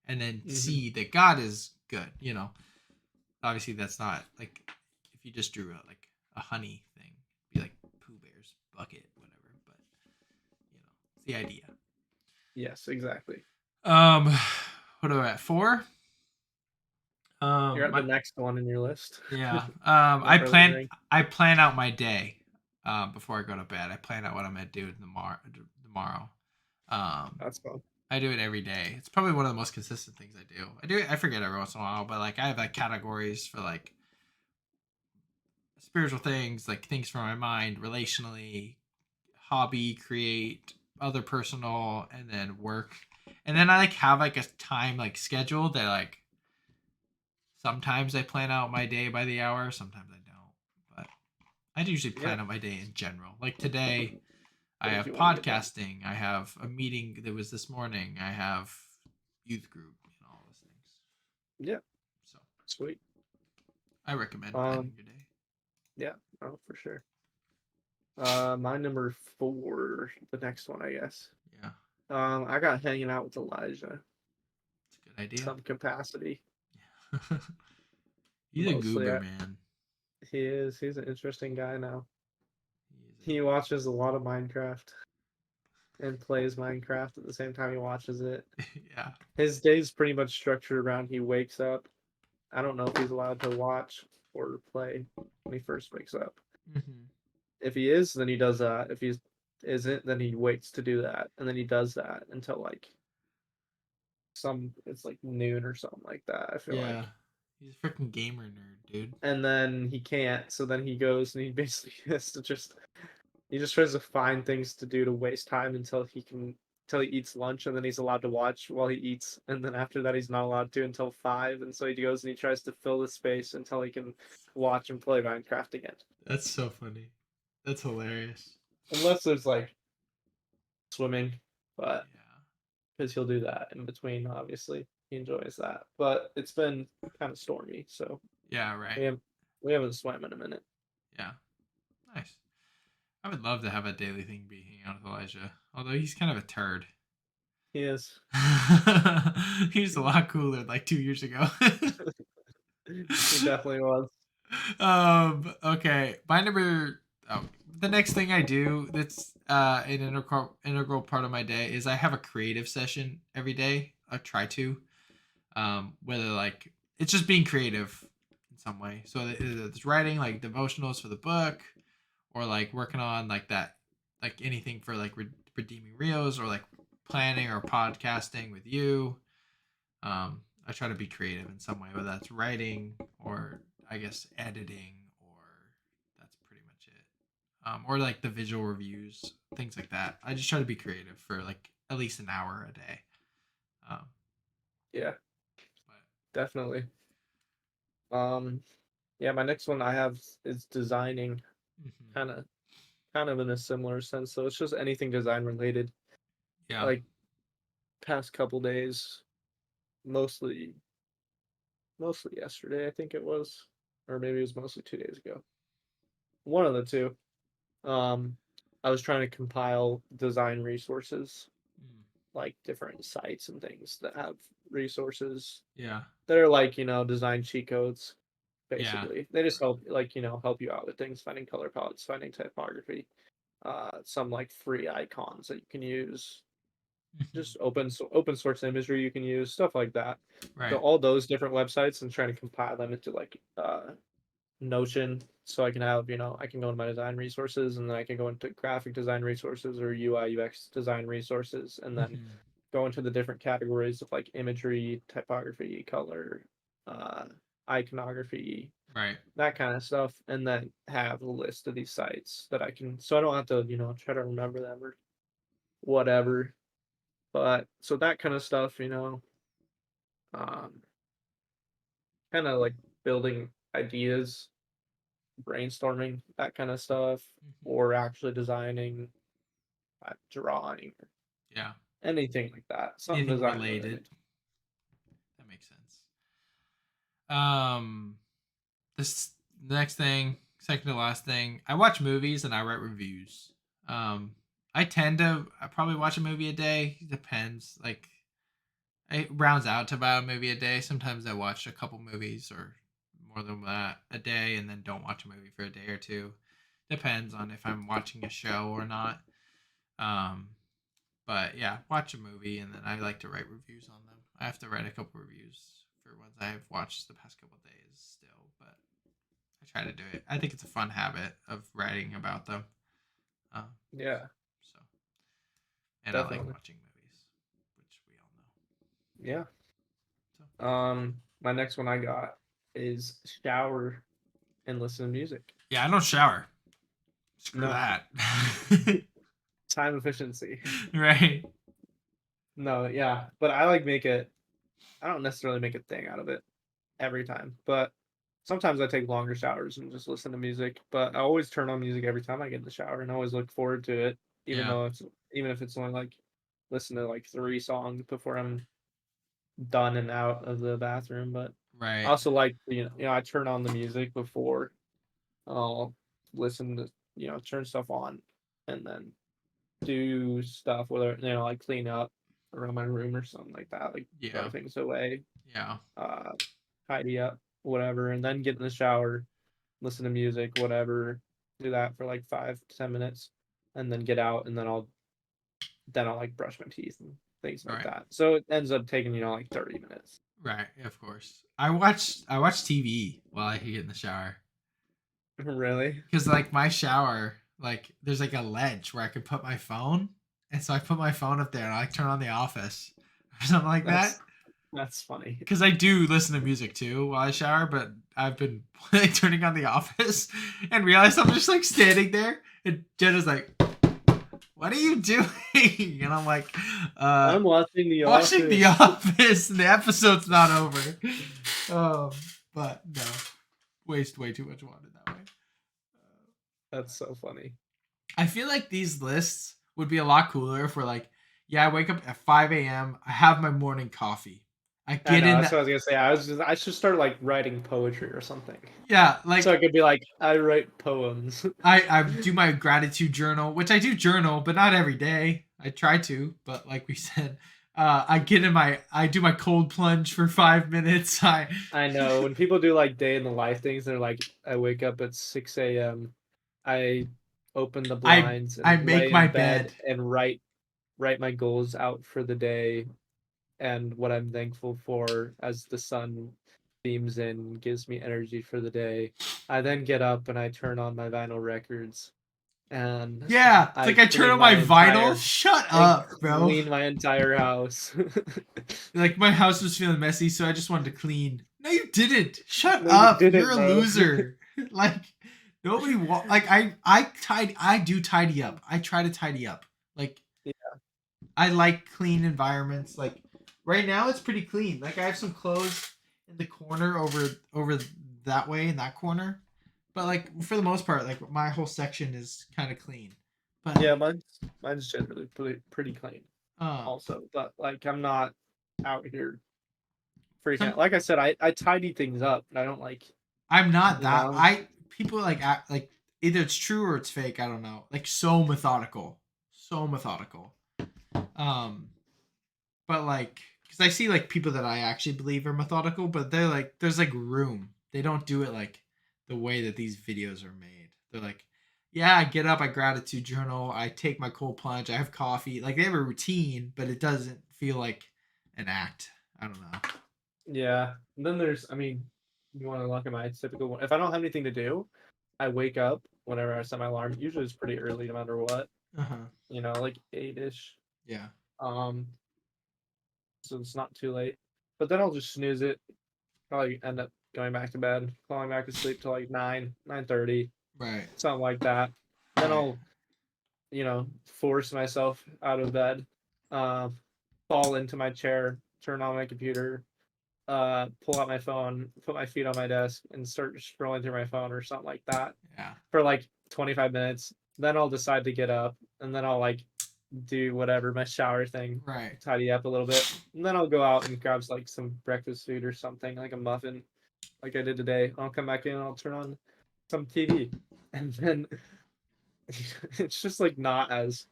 and then Hmm. see that God is good. Obviously that's not like if you just drew a honey thing, it'd be like Pooh Bear's bucket, whatever. But it's the idea. Yes, exactly. Um, what are we at 4? You're at the My, next one in your list. yeah. My brother Ring. I plan out my day. Before I go to bed, I plan out what I'm gonna do tomorrow. Um, That's fun. I do it every day. It's probably one of the most consistent things I do. I forget every once in a while, but like I have like categories for like spiritual things, like things from my mind, relationally, hobby, create, other personal, and then work. And then I like have like a time like schedule that like Sometimes I plan out my day by the hour. Sometimes I don't. But I usually plan Yeah. out my day in general. Like today, I What did have you want to get done? podcasting. I have a meeting that was this morning. I have youth group and all those things. Yeah, So sweet. I recommend planning your day. Yeah, oh, for sure. My number 4, the next one, I guess. Yeah, I got hanging out with Elijah, it's a good idea. some capacity. He's a Mostly, goober, man. he is. He's an interesting guy now. He is He watches a lot of Minecraft and plays Minecraft at the same time he watches it. yeah. His day's pretty much structured around he wakes up. I don't know if he's allowed to watch or play when he first wakes up. Mm-hmm. If he is, then he does that. If he isn't, then he waits to do that, and then he does that until like it's like noon or something like that. I feel Yeah. like, He's a freaking gamer nerd, dude. and then he can't. So then he goes and he basically has to he just tries to find things to do to waste time until he eats lunch, and then he's allowed to watch while he eats, and then after that he's not allowed to until 5, and so he goes and he tries to fill the space until he can watch and play Minecraft again. That's so funny. That's hilarious. Unless there's like swimming, but Yeah. because he'll do that in between, obviously. He enjoys that. But it's been kind of stormy, so Yeah, right. we haven't swam in a minute. Yeah. Nice. I would love to have a daily thing be hanging out with Elijah. Although he's kind of a turd. He is. He's a lot cooler like 2 years ago. He definitely was. Okay. My number the next thing I do that's an integral part of my day is I have a creative session every day. I try to. Whether like it's just being creative in some way. So it's writing like devotionals for the book, or like working on like that, like anything for like redeeming reels, or like planning or podcasting with you. I try to be creative in some way, whether that's writing or I guess editing, or that's pretty much it. Or like the visual reviews, things like that. I just try to be creative for like at least an hour a day. Um, Yeah, but definitely. Yeah, my next one I have is designing, mhm. kind of in a similar sense. So it's just anything design related. Yeah, Like past couple days, mostly yesterday, I think it was, or maybe it was mostly 2 days ago. One of the two. Um, I was trying to compile design resources, mm, like different sites and things that have resources yeah, that are like, design cheat codes, yeah, basically. They just help, like, help you out with things, finding color palettes, finding typography, some like free icons that you can use, mhm, just open source imagery you can use, stuff like that. So right, all those different websites and trying to compile them into like Notion, so I can have, I can go into my design resources, and then I can go into graphic design resources or UI UX design resources, and then mhm, go into the different categories of like imagery, typography, color, uh, iconography, right, that kind of stuff, and then have a list of these sites that I can, so I don't have to, try to remember them or whatever. But so that kind of stuff, um, kind of like building ideas, brainstorming, that kind of stuff, mhm, or actually designing, drawing, yeah. anything like that, something Anything design related. related. That makes sense. Um, this next thing, second to last thing, I watch movies and I write reviews. I tend to I probably watch a movie a day. Depends. Like it rounds out to about a movie a day. Sometimes I watch a couple movies or more than that a day, and then don't watch a movie for a day or two. Depends on if I'm watching a show or not. Um, but yeah, watch a movie and then I like to write reviews on them. I have to write a couple reviews for ones I've watched the past couple days still, but I try to do it. I think it's a fun habit of writing about them. Um, Yeah, so, and I like definitely. watching movies, which we all know. Yeah. So, My next one I got is shower and listen to music. yeah, I don't shower. Screw No, that. time efficiency. Right. No, yeah, but I like make it. I don't necessarily make a thing out of it. every time. But sometimes I take longer showers and just listen to music. But I always turn on music every time I get in the shower, and I always look forward to it, Yeah. even if it's only like listen to like 3 songs before I'm done and out of the bathroom. But I Right. also like I turn on the music before I'll listen to turn stuff on, and then do stuff, whether like clean up around my room or something like that, like throw Yeah. things away, Yeah. uh, tidy up, whatever, and then get in the shower, listen to music, whatever. Do that for like 5 to 10 minutes, and then get out, and then I'll like brush my teeth and things like Right. that. So it ends up taking like 30 minutes. Right. Of course. I watch TV while I get in the shower. Really? Because like my shower, like there's like a ledge where I could put my phone, and so I put my phone up there and I like turn on The Office or something like that. That's funny. Because I do listen to music too while I shower, but I've been like turning on The Office and realized I'm just like standing there, and Jenna's like, "What are you doing?" And I'm like, I'm watching The "Watching The Office. Office, and the episode's not over." But no, waste way too much water that way. That's so funny. I feel like these lists would be a lot cooler if we're like, yeah, I wake up at 5 a.m. I have my morning coffee. I I get know, in that's that. what I was gonna say. I should start like writing poetry or something. Yeah, So like I could be like, I write poems. I do my gratitude journal, which I do journal, but not every day. I try to, but like we said, I do my cold plunge for 5 minutes. I know when people do like day in the life things, they're like, I wake up at 6 a.m. I open the I blinds I and make lay my in bed bed. and write my goals out for the day and what I'm thankful for as the sun beams in, gives me energy for the day. I then get up and I turn on my vinyl records and Yeah, it's I like I turn on my vinyl. Shut up, bro. clean my entire house. Like my house was feeling messy, so I just wanted to clean. No, you didn't. Shut No, you up. didn't, You're a bro. loser. Like nobody like I do tidy up. I try to tidy up. Like Yeah. I like clean environments. Like right now it's pretty clean. Like I have some clothes in the corner over that way in that corner. But like for the most part, like my whole section is kind of clean. But Yeah, mine's generally pretty clean um also, but like I'm not out here freaking some out. Like I said, I tidy things up, and I don't like I'm not you that. know. I people like act like either it's true or it's fake. I don't know. Like so methodical, so methodical. Um, but like because I see like people that I actually believe are methodical, but they're like there's like room. They don't do it like the way that these videos are made. They're like, yeah, I get up, I gratitude journal, I take my cold plunge, I have coffee. Like they have a routine, but it doesn't feel like an act. I don't know. Yeah. And then I mean, you want to look at my typical one. If I don't have anything to do, I wake up whenever I set my alarm. Usually it's pretty early, no matter what. Uh huh. Like 8ish. Yeah. Um, so it's not too late. But then I'll just snooze it. Probably end up going back to bed, falling back to sleep till like 9:30, Right. something like that. Then Right. I'll force myself out of bed, uh, fall into my chair, turn on my computer, pull out my phone, put my feet on my desk, and start scrolling through my phone or something like that Yeah. for like 25 minutes. Then I'll decide to get up, and then I'll like do whatever my shower thing, Right. tidy up a little bit, and then I'll go out and grab like some breakfast food or something, like a muffin, like I did today. I'll come back in, and I'll turn on some TV, and then it's just like not as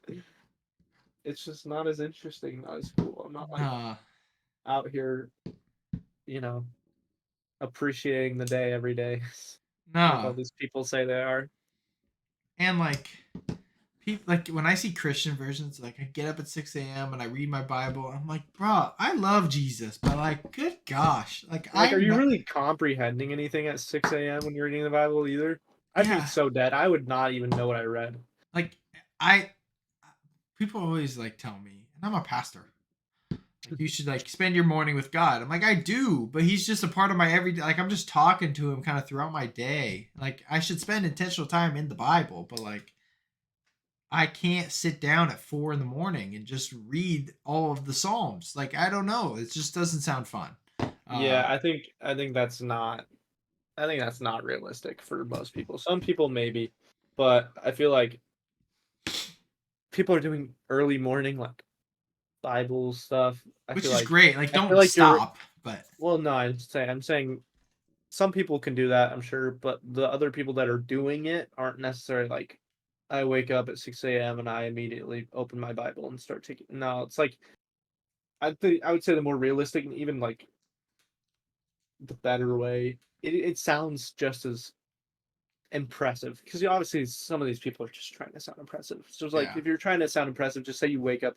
it's just not as interesting, not as cool. I'm not like Nah. out here, you know, appreciating the day every day like all No. these people say they are. And like people like when I see Christian versions, like I get up at 6 a.m. and I read my Bible, I'm like, bro, I love Jesus, but like, good gosh. Like Like, are I'm you not really comprehending anything at 6 a.m. when you're reading the Bible either? I'd be yeah. so dead. I would not even know what I read. Like I people always like tell me, and I'm a pastor. Like you should like spend your morning with God. I'm like, I do, but he's just a part of my everyday like I'm just talking to him kind of throughout my day. Like I should spend intentional time in the Bible, but like I can't sit down at 4 in the morning and just read all of the Psalms. Like I don't know, it just doesn't sound fun. Yeah, I think that's not realistic for most people. Some people maybe, but I feel like people are doing early morning like Bible stuff. which is great. Like, I feel don't like you're stop. But well, no, I'm saying some people can do that, I'm sure, but the other people that are doing it aren't necessarily like I wake up at 6 a.m. and I immediately open my Bible and start taking. No, it's like I would say the more realistic and even like the better way. It sounds just as impressive because obviously some of these people are just trying to sound impressive. So it's like yeah, if you're trying to sound impressive, just say you wake up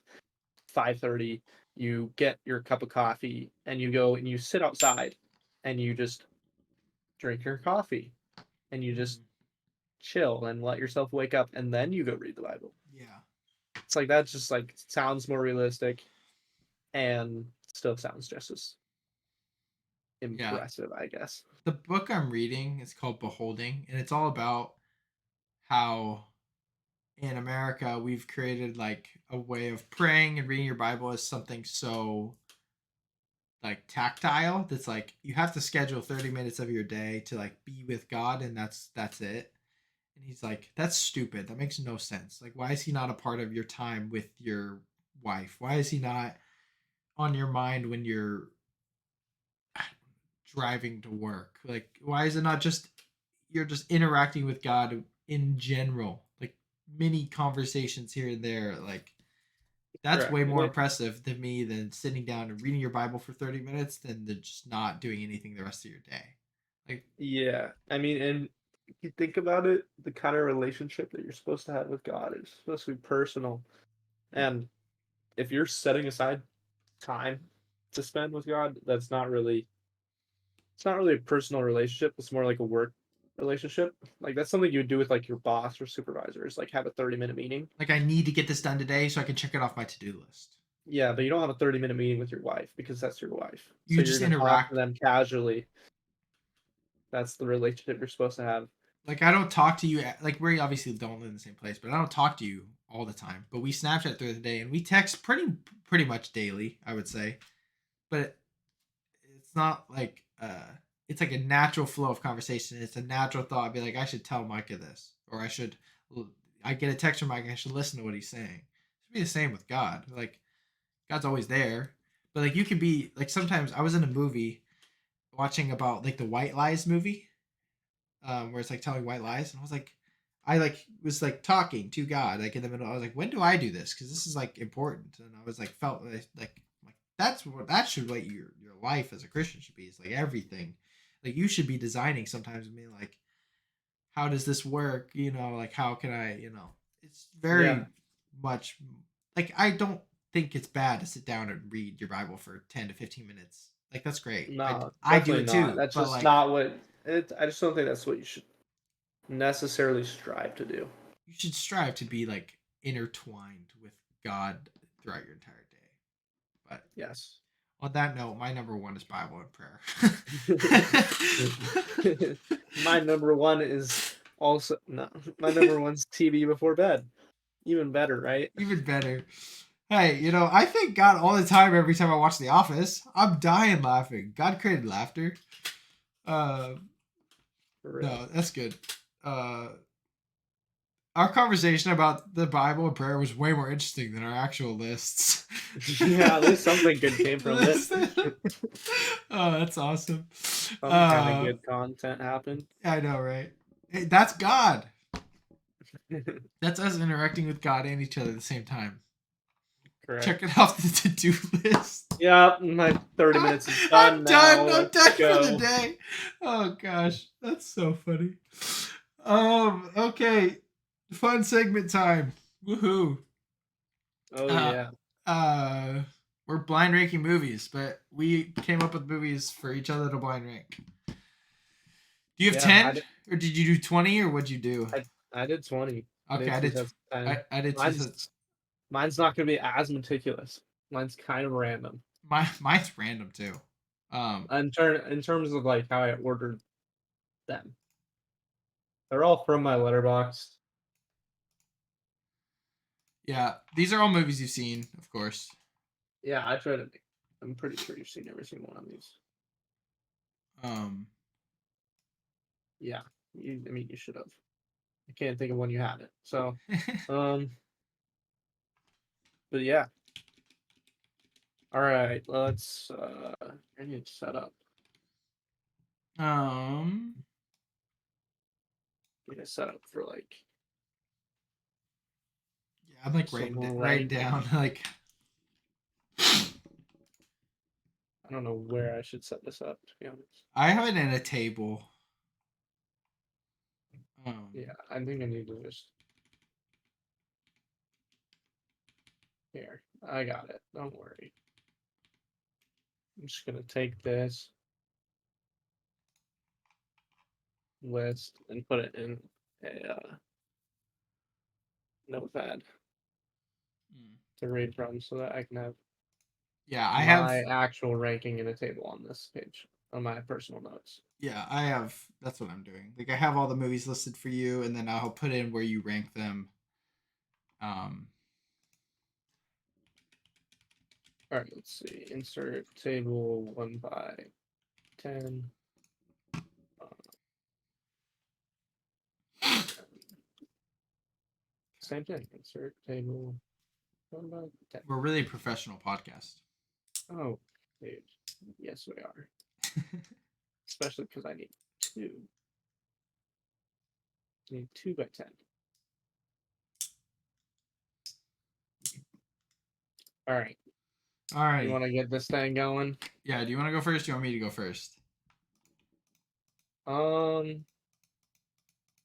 5:30, you get your cup of coffee, and you go and you sit outside, and you just drink your coffee, and you just chill and let yourself wake up, and then you go read the Bible. yeah, It's like that just like sounds more realistic and still sounds just as yeah. impressive, I guess. The book I'm reading is called Beholding, and it's all about how in America we've created like a way of praying and reading your Bible as something so like tactile that's like you have to schedule 30 minutes of your day to like be with God, and that's it. And he's like, that's stupid. That makes no sense. Like, why is he not a part of your time with your wife? Why is he not on your mind when you're driving to work? Like, why is it not just you're just interacting with God in general? Like mini conversations here and there. Like that's Correct. way more impressive to me than sitting down and reading your Bible for 30 minutes than just not doing anything the rest of your day. Like, Yeah, I mean, and you think about it, the kind of relationship that you're supposed to have with God is supposed to be personal. And if you're setting aside time to spend with God, it's not really a personal relationship. It's more like a work relationship. Like that's something you would do with like your boss or supervisors, like have a 30-minute meeting. like I need to get this done today so I can check it off my to-do list. Yeah, but you don't have a 30-minute meeting with your wife because that's your wife. So You you're just gonna talk to interact. them casually. That's the relationship you're supposed to have. Like I don't talk to you. Like we obviously don't live in the same place, but I don't talk to you all the time. But we Snapchat through the day and we text pretty much daily, I would say. But it's not like it's like a natural flow of conversation. It's a natural thought. I'd be like, I should tell Micah this, or I get a text from Micah. I should listen to what he's saying. It should be the same with God. Like God's always there, but like you could be like sometimes I was in a movie watching about like the White Lies movie, where it's like telling white lies, and I was like, I like was like talking to God like in the middle. I was like, when do I do this? Because this is like important, and I was like felt like that's what that should what your life as a Christian should be. It's like everything, like you should be designing sometimes and being like, how does this work? You know, like how can I? You know, it's Yeah. very much like I don't think it's bad to sit down and read your Bible for 10 to 15 minutes. Like that's great. No, I do definitely it not. too, That's but just like not what I just don't think that's what you should necessarily strive to do. you should strive to be like intertwined with God throughout your entire day. But Yes. on that note, my number one is Bible and prayer. My number one is also no. My number one's TV before bed. Even better, right? Even better. Hey, you know, I thank God all the time every time I watch The Office. I'm dying laughing. God created laughter. Uh, For real. no, that's good. Uh, our conversation about the Bible and prayer was way more interesting than our actual lists. Yeah, at least something good came from it. Oh, that's awesome. Some kind of good content happened. I know, right? Hey, that's God. That's us interacting with God and each other at the same time. Correct. Check it off the to-do list. Yeah, my 30 minutes is I'm done done. now. I'm Let's done for the go. day. Oh gosh, that's so funny. Okay, fun segment time. Woohoo. Oh Uh, yeah. uh, we're blind ranking movies, but we came up with movies for each other to blind rank. Do you have Yeah, 10 or did you do 20 or what'd you do? I did 20. I Okay, did I two did. sets of 10. I did two sets. Mine's not gonna be as meticulous. Mine's kind of random. Mine's random too. In terms of like how I ordered them. They're all from my letterbox. Yeah, these are all movies you've seen, of course. Yeah, I'm pretty sure you've seen every single one of these. Um, Yeah, I mean, you should have. I can't think of one you haven't. So, um, but yeah. All right, let's. I need to set up. um, I need to set up for like yeah, I'm like some writing down ranking. like. I don't know where I should set this up, to be honest. I have it in a table. Yeah, I think I need to just. Here, I got it. Don't worry. I'm just gonna take this list and put it in a notepad to read from so that I can have Yeah, I have. my actual ranking in a table on this page on my personal notes. Yeah, I have. That's what I'm doing. Like I have all the movies listed for you, and then I'll put in where you rank them. Um, All right, let's see. Insert table 1 by 10. Same thing. Insert table 1 by 10. we're really a professional podcast. Oh, dude. Yes, we are. Especially because I need 2. I need 2 by 10. All right. All right. You want to get this thing going? Yeah. Do you want to go first? Do you want me to go first?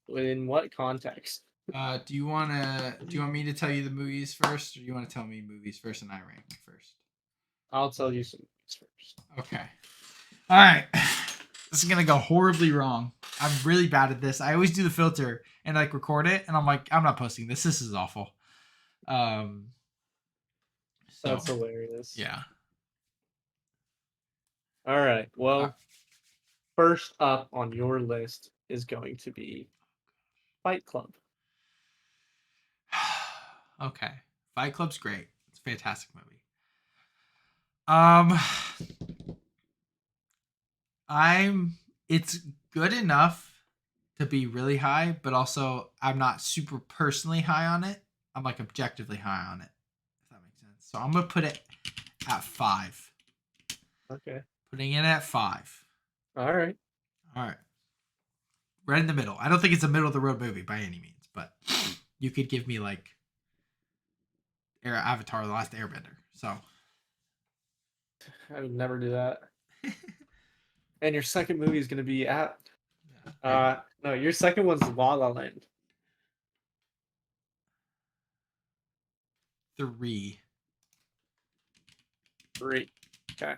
In what context? Do you want me to tell you the movies first, or do you want to tell me movies first and I rank them first? I'll tell you some movies first. Okay. All right. This is gonna go horribly wrong. I'm really bad at this. I always do the filter and like record it, and I'm like, I'm not posting this. This is awful. So, That's hilarious. yeah. All right. Well, first up on your list is going to be Fight Club. Okay. Fight Club's great. It's a fantastic movie. Um, it's good enough to be really high, but also I'm not super personally high on it. I'm like objectively high on it, if that makes sense. So I'm gonna put it at 5. Okay. Putting it at 5. All right. All right. Right in the middle. I don't think it's a middle of the road movie by any means, but you could give me like Avatar: The Last Airbender. So I would never do that. And your second movie is going to be at. No, your second one's La La Land. 3. 3. Okay.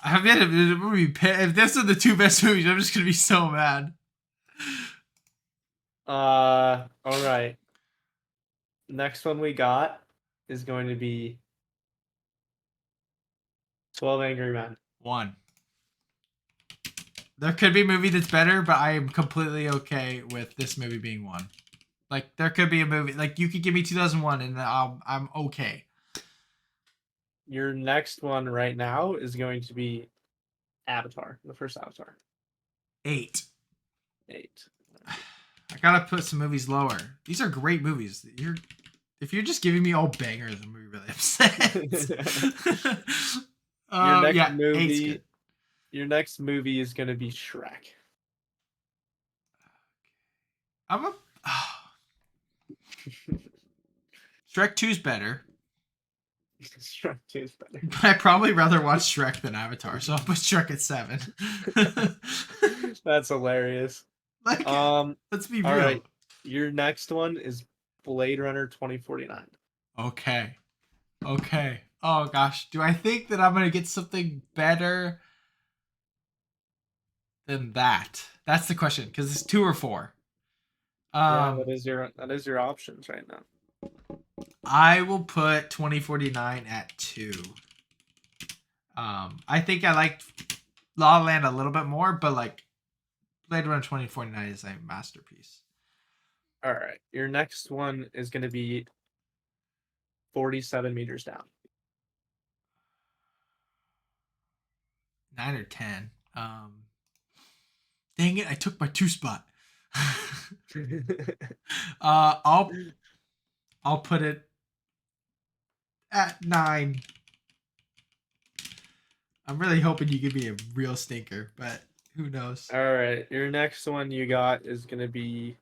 I'm gonna be if this are the 2 best movies, I'm just gonna be so mad. All right. Next one we got is going to be 12 Angry Men. 1. There could be a movie that's better, but I am completely okay with this movie being 1. Like there could be a movie like you could give me 2001 and I'm okay. Your next one right now is going to be Avatar, the first Avatar. 8. 8. I gotta put some movies lower. These are great movies. If you're just giving me all bangers, I'm gonna be really upset. Your next movie is gonna be Shrek. Shrek 2's better. Shrek 2 is better. But I'd probably rather watch Shrek than Avatar, so I'll put Shrek at 7. That's hilarious. Like, let's be real. All right. Your next one is Blade Runner 2049. Okay. Oh gosh, do I think that I'm gonna get something better than that? That's the question, because it's 2 or 4. Yeah, that is your options right now. I will put 2049 at 2. I think I liked La La Land a little bit more, but like Blade Runner 2049 is a masterpiece. All right. Your next one is going to be 47 meters down. 9 or 10. Dang it! I took my 2 spot. I'll put it at 9. I'm really hoping you give me a real stinker, but who knows? All right, your next one you got is gonna be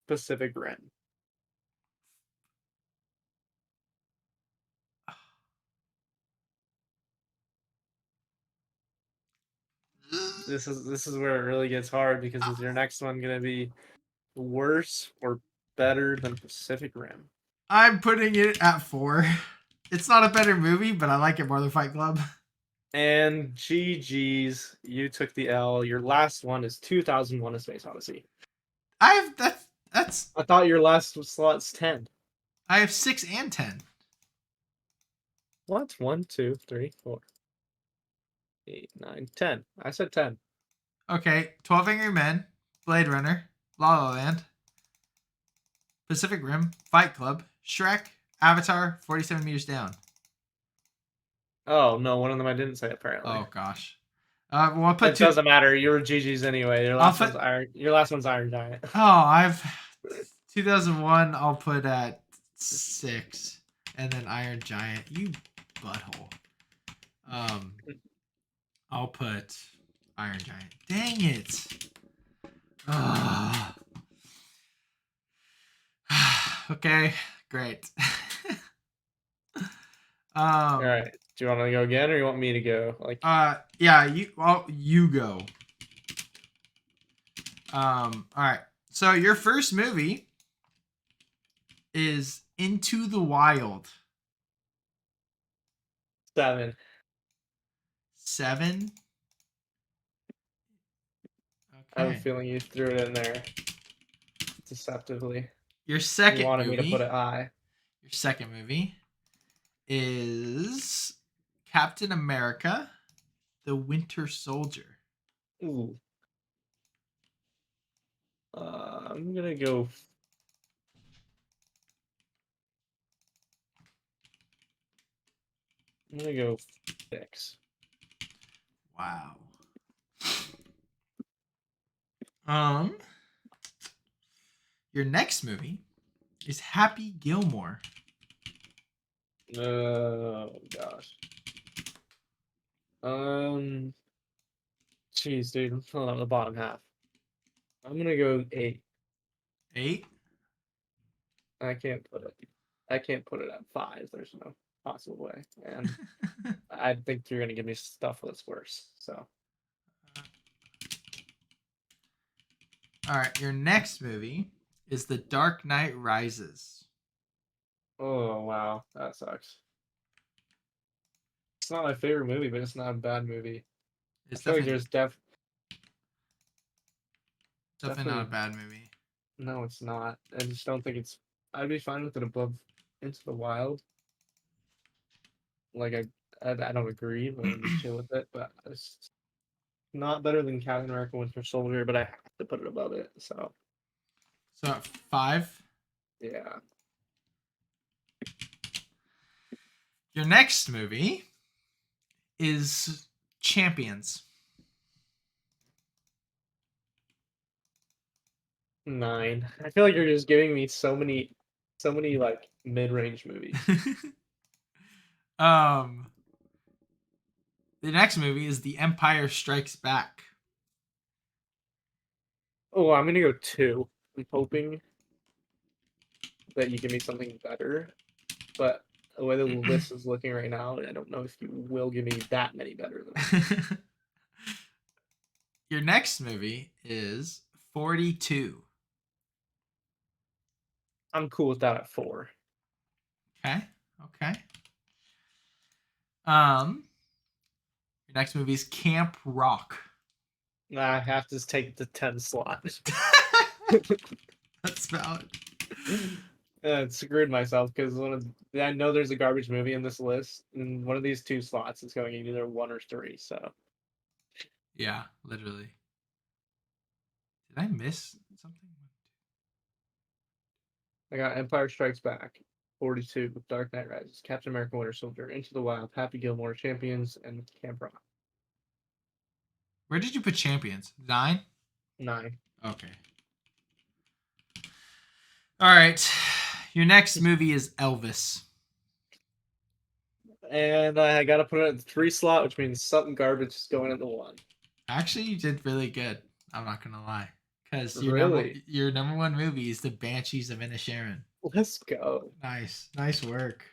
Pacific Rim. This is where it really gets hard because is your next one gonna be worse or better than Pacific Rim? I'm putting it at 4. It's not a better movie, but I like it more than Fight Club. And GG's, you took the L. Your last one is 2001: A Space Odyssey. That's I thought your last slot's 10. I have 6 and 10. What? 1, 2, 3, 4, 8, 9, 10. I said 10. Okay, 12 Angry Men, Blade Runner, La La Land, Pacific Rim, Fight Club, Shrek, Avatar, 47 Meters Down. Oh no, one of them I didn't say apparently. Oh gosh. Well, I'll put It 2. doesn't matter. You were GG's anyway. Your last put- one's Iron. Your last one's Iron Giant. Oh, I've 2001. I'll put at 6, and then Iron Giant. You butthole. I'll put Iron Giant. Dang it. Ah. Okay, great. All right. Do you want to go again, or you want me to go? Like, Yeah, you go. All right. So your first movie is Into the Wild. 7. 7. I have a Okay. feeling you threw it in there deceptively. Your You second wanted movie. me to put it high. Your second movie is Captain America: The Winter Soldier. Ooh. I'm gonna go. I'm gonna go 6. Wow. Your next movie is Happy Gilmore. Oh gosh. Jeez, dude, I'm filling out the bottom half. I'm gonna go 8. 8. I can't put it. I can't put it at 5. There's no possible way. And I think you're gonna give me stuff that's worse. So All right. Your next movie is The Dark Knight Rises. oh wow, that sucks. It's not my favorite movie, but it's not a bad movie. It's I feel like definitely, there's definitely not a definitely bad movie. no, it's not. I just don't think it's. I'd be fine with it above Into the Wild. Like I don't agree, but I'd be chill with it. But it's not better than Captain America: Winter Soldier, but I have to put it above it. So So at 5. yeah, Your next movie is Champions. 9. I feel like you're just giving me so many like mid-range movies. um, the next movie is The Empire Strikes Back. Oh, I'm gonna go 2. I'm hoping that you give me something better, but the way the list is looking right now, I don't know if you will give me that many better than. Your next movie is 42. I'm cool with that at 4. Okay. Okay. Your next movie is Camp Rock. I have to take the 10 slot. That's valid. Screwed myself because I know there's a garbage movie in this list, and one of these 2 slots is going in either 1 or 3. So Yeah, literally. Did I miss something? I got Empire Strikes Back, 42, Dark Knight Rises, Captain America: Winter Soldier, Into the Wild, Happy Gilmore, Champions, and Camp Rock. Where did you put Champions? 9? 9. Okay. All right. Your next movie is Elvis. And I got to put it in the 3 slot, which means something garbage is going in the 1. Actually, you did really good. I'm not gonna lie, because Really? your number one movie is The Banshees of Inisherin. Let's go. Nice work.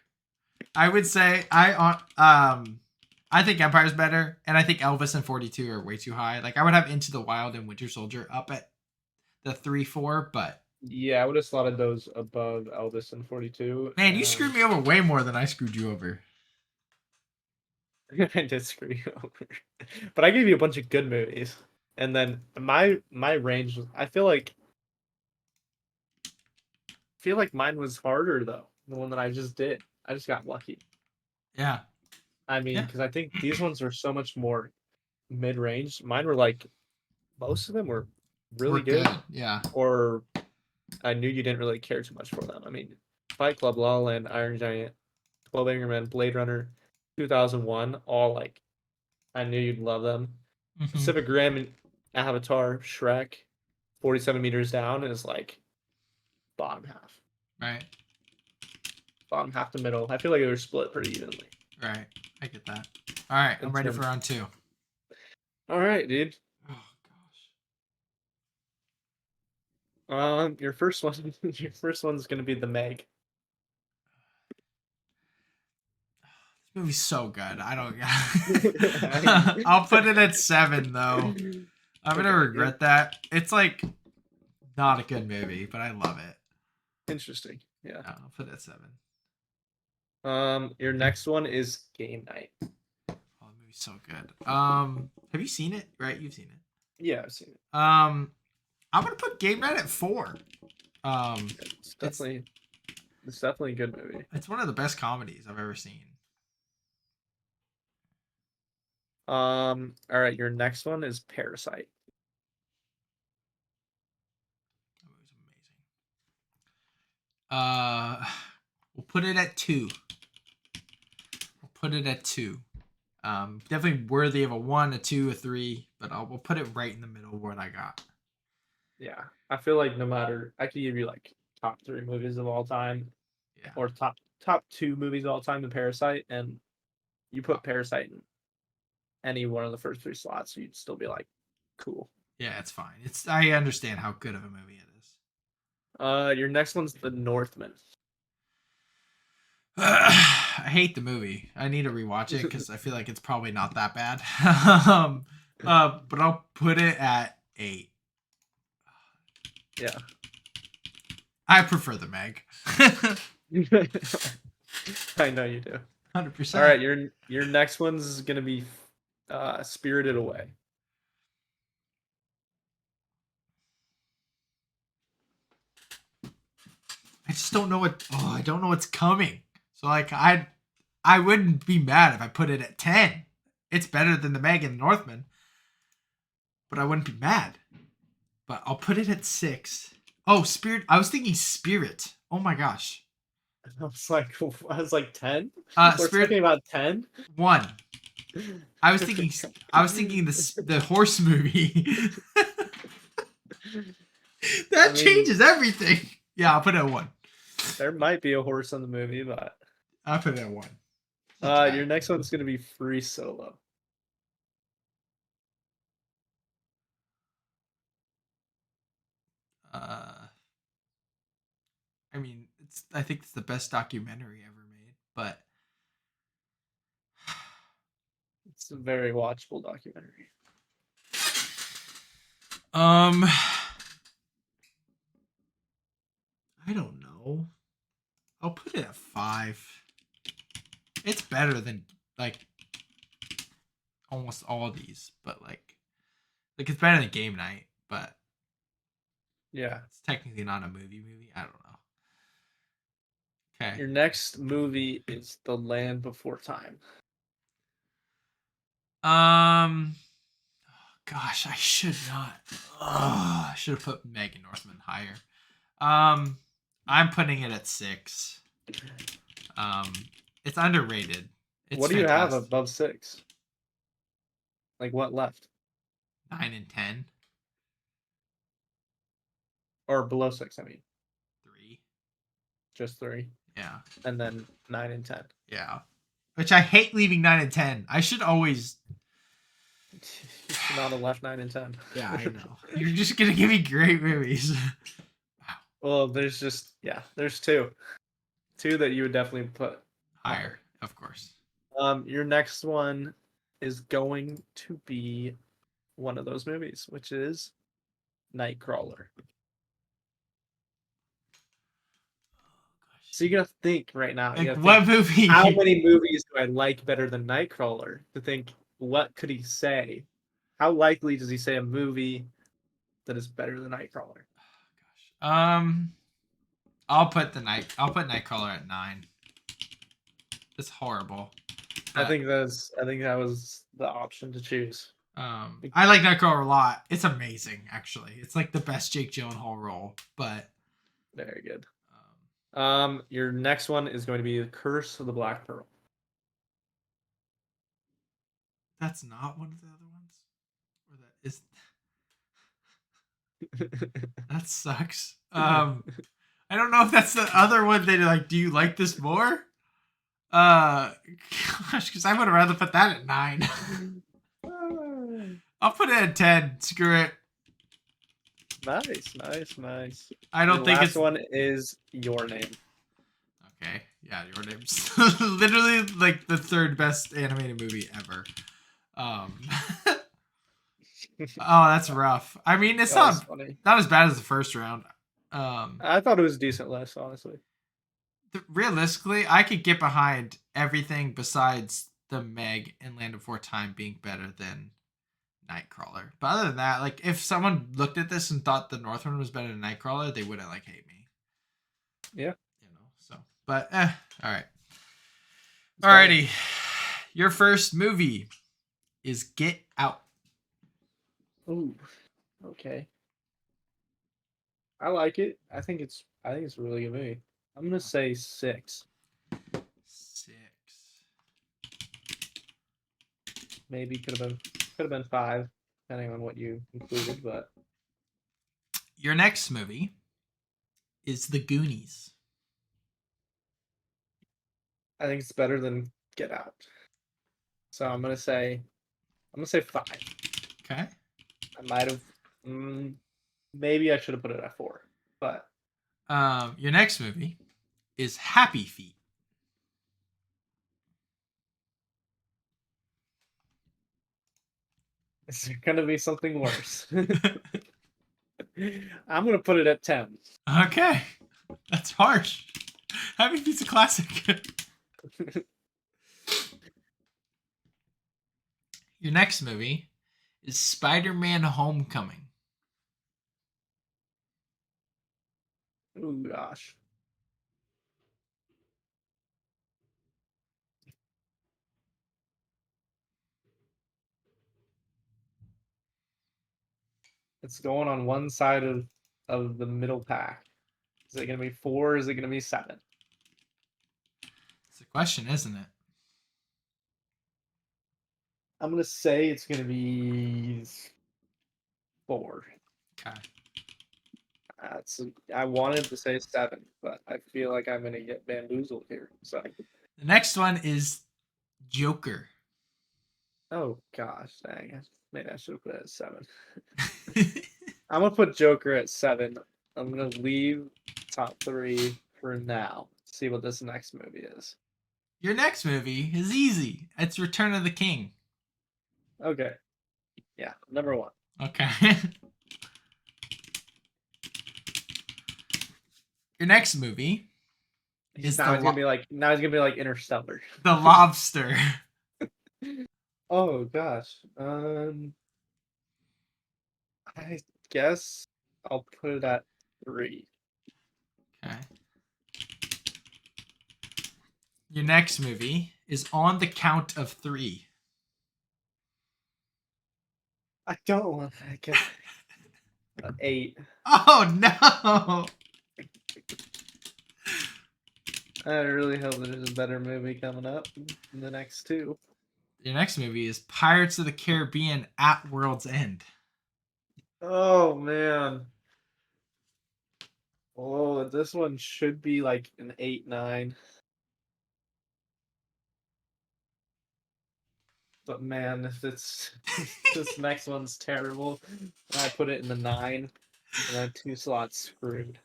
I would say I think Empire's better, and I think Elvis and 42 are way too high. Like I would have Into the Wild and Winter Soldier up at the 3-4, but Yeah, I would have slotted those above Elvis and 42. man, you screwed me over way more than I screwed you over. I did screw you over. But I gave you a bunch of good movies. And then my range was, I feel like mine was harder though. The one that I just did. I just got lucky. Yeah. I mean, Yeah. because I think these ones are so much more mid-range. Mine were like most of them were really We're good. Yeah. Or I knew you didn't really care too much for them. I mean, Fight Club, La La Land, Iron Giant, 12 Angry Men, Blade Runner, 2001, all like I knew you'd love them. Mhm. Pacific Rim and Avatar, Shrek, 47 meters down is like bottom half. Right. Bottom half to middle. I feel like they were split pretty evenly. Right. I get that. All right, I'm In ready terms- for round 2. All right, dude. Oh gosh. Your first one, your first one's gonna be The Meg. This movie's so good. I don't I'll put it at 7 though. I'm gonna Okay, regret that. It's like not a good movie, but I love it. Interesting. Yeah. No, I'll put it at 7. Your next one is Game Night. Oh, the movie's so good. Have you seen it? Right, you've seen it. Yeah, I've seen it. I'm gonna put Game Night at 4. It's definitely a good movie. It's one of the best comedies I've ever seen. All right, your next one is Parasite. That movie's amazing. We'll put it at 2. We'll put it at 2. Definitely worthy of a 1, a 2, a 3, but we'll put it right in the middle of what I got. Yeah, I feel like no matter, I could give you like top 3 movies of all time, Yeah. or top 2 movies of all time in Parasite, and you put Parasite in any one of the first 3 slots, you'd still be like, cool. Yeah, it's fine. I understand how good of a movie it is. Your next one's The Northman. I hate the movie. I need to rewatch it because I feel like it's probably not that bad. But I'll put it at 8. Yeah. I prefer the Meg. I know you do. 100%. All right, your next one's gonna be Spirited Away. I just don't know I don't know what's coming. So like I wouldn't be mad if I put it at 10. It's better than the Meg and the Northman. But I wouldn't be mad. But I'll put it at 6. Oh, Spirit. I was thinking Spirit. Oh my gosh. I was like 10. We're Spirit talking about 10. 1. I was thinking the horse movie. That changes everything. Yeah, I'll put it at 1. There might be a horse in the movie, but I'll put it at 1. your next one's gonna be Free Solo. I mean, I think it's the best documentary ever made, but It's a very watchable documentary. I don't know. I'll put it at 5. It's better than like almost all these, but like it's better than Game Night, but Yeah. it's technically not a movie. I don't know. Okay. Your next movie is The Land Before Time. Gosh, I should not. I should have put Megan Northman higher. I'm putting it at 6. It's underrated. It's What do you have fantastic. above 6? Like what left? 9 and 10. Or below 6, I mean. 3. Just 3. Yeah. And then 9 and 10. Yeah. Which I hate leaving 9 and 10. I should always. You should not have left 9 and 10. Yeah, I know. You're just gonna give me great movies. Well, there's just, there's 2. 2 that you would definitely put Higher, of course. Your next one is going to be one of those movies, which is Nightcrawler. So you gotta think right now. You Like, gotta what think, movie? how many movies do I like better than Nightcrawler? To think, what could he say? How likely does he say a movie that is better than Nightcrawler? I'll put Nightcrawler at 9. It's horrible. I think that was the option to choose. I like Nightcrawler a lot. It's amazing, actually. It's like the best Jake Gyllenhaal role. But very good. Your next one is going to be The Curse of the Black Pearl. That's not one of the other ones. Or that is. That sucks. I don't know if that's the other one. They like. Do you like this more? Gosh, because I would have rather put that at 9. I'll put it at 10. Screw it. Nice. I don't think last it's one is Your Name. Okay, yeah, Your Name's literally like the 3rd best animated movie ever. Oh, that's rough. I mean, it's not as bad as the first round. I thought it was a decent list, honestly. Realistically, I could get behind everything besides the Meg and Land Before Time being better than Nightcrawler. But other than that, like if someone looked at this and thought the Northman was better than Nightcrawler, they wouldn't like hate me. Yeah. You know, so but all right. Alrighty. Your first movie is Get Out. Ooh. Okay. I like it. I think it's a really good movie. I'm gonna say 6. 6. Maybe could have been 5, depending on what you included, but your next movie is The Goonies. I think it's better than Get Out. So I'm gonna say 5. Okay. I might have maybe I should have put it at 4, but your next movie is Happy Feet. is there gonna be something worse? I'm gonna put it at 10. Okay. That's harsh. Happy Feet's a classic. Your next movie is Spider-Man Homecoming. Oh gosh. It's going on one side of the middle pack. Is it gonna be 4? Or is it gonna be 7? It's a question, isn't it? I'm gonna say it's gonna be 4. Okay. I wanted to say 7, but I feel like I'm gonna get bamboozled here. So. The next one is Joker. Oh gosh, dang! Maybe I should have put it at 7. I'm gonna put Joker at 7. I'm gonna leave top 3 for now. See what this next movie is. Your next movie is easy. It's Return of the King. Okay. Yeah, number 1. Okay. Your next movie is now he's gonna be like Interstellar. The Lobster. Oh gosh. I guess I'll put it at 3. Okay. Your next movie is On the Count of 3. I don't want to get 8. Oh no! I really hope there's a better movie coming up in the next 2. Your next movie is Pirates of the Caribbean at World's End. Oh man. Oh, this one should be like an 8, 9. But man, if it's this next one's terrible, and I put it in the 9, and then 2 slots screwed.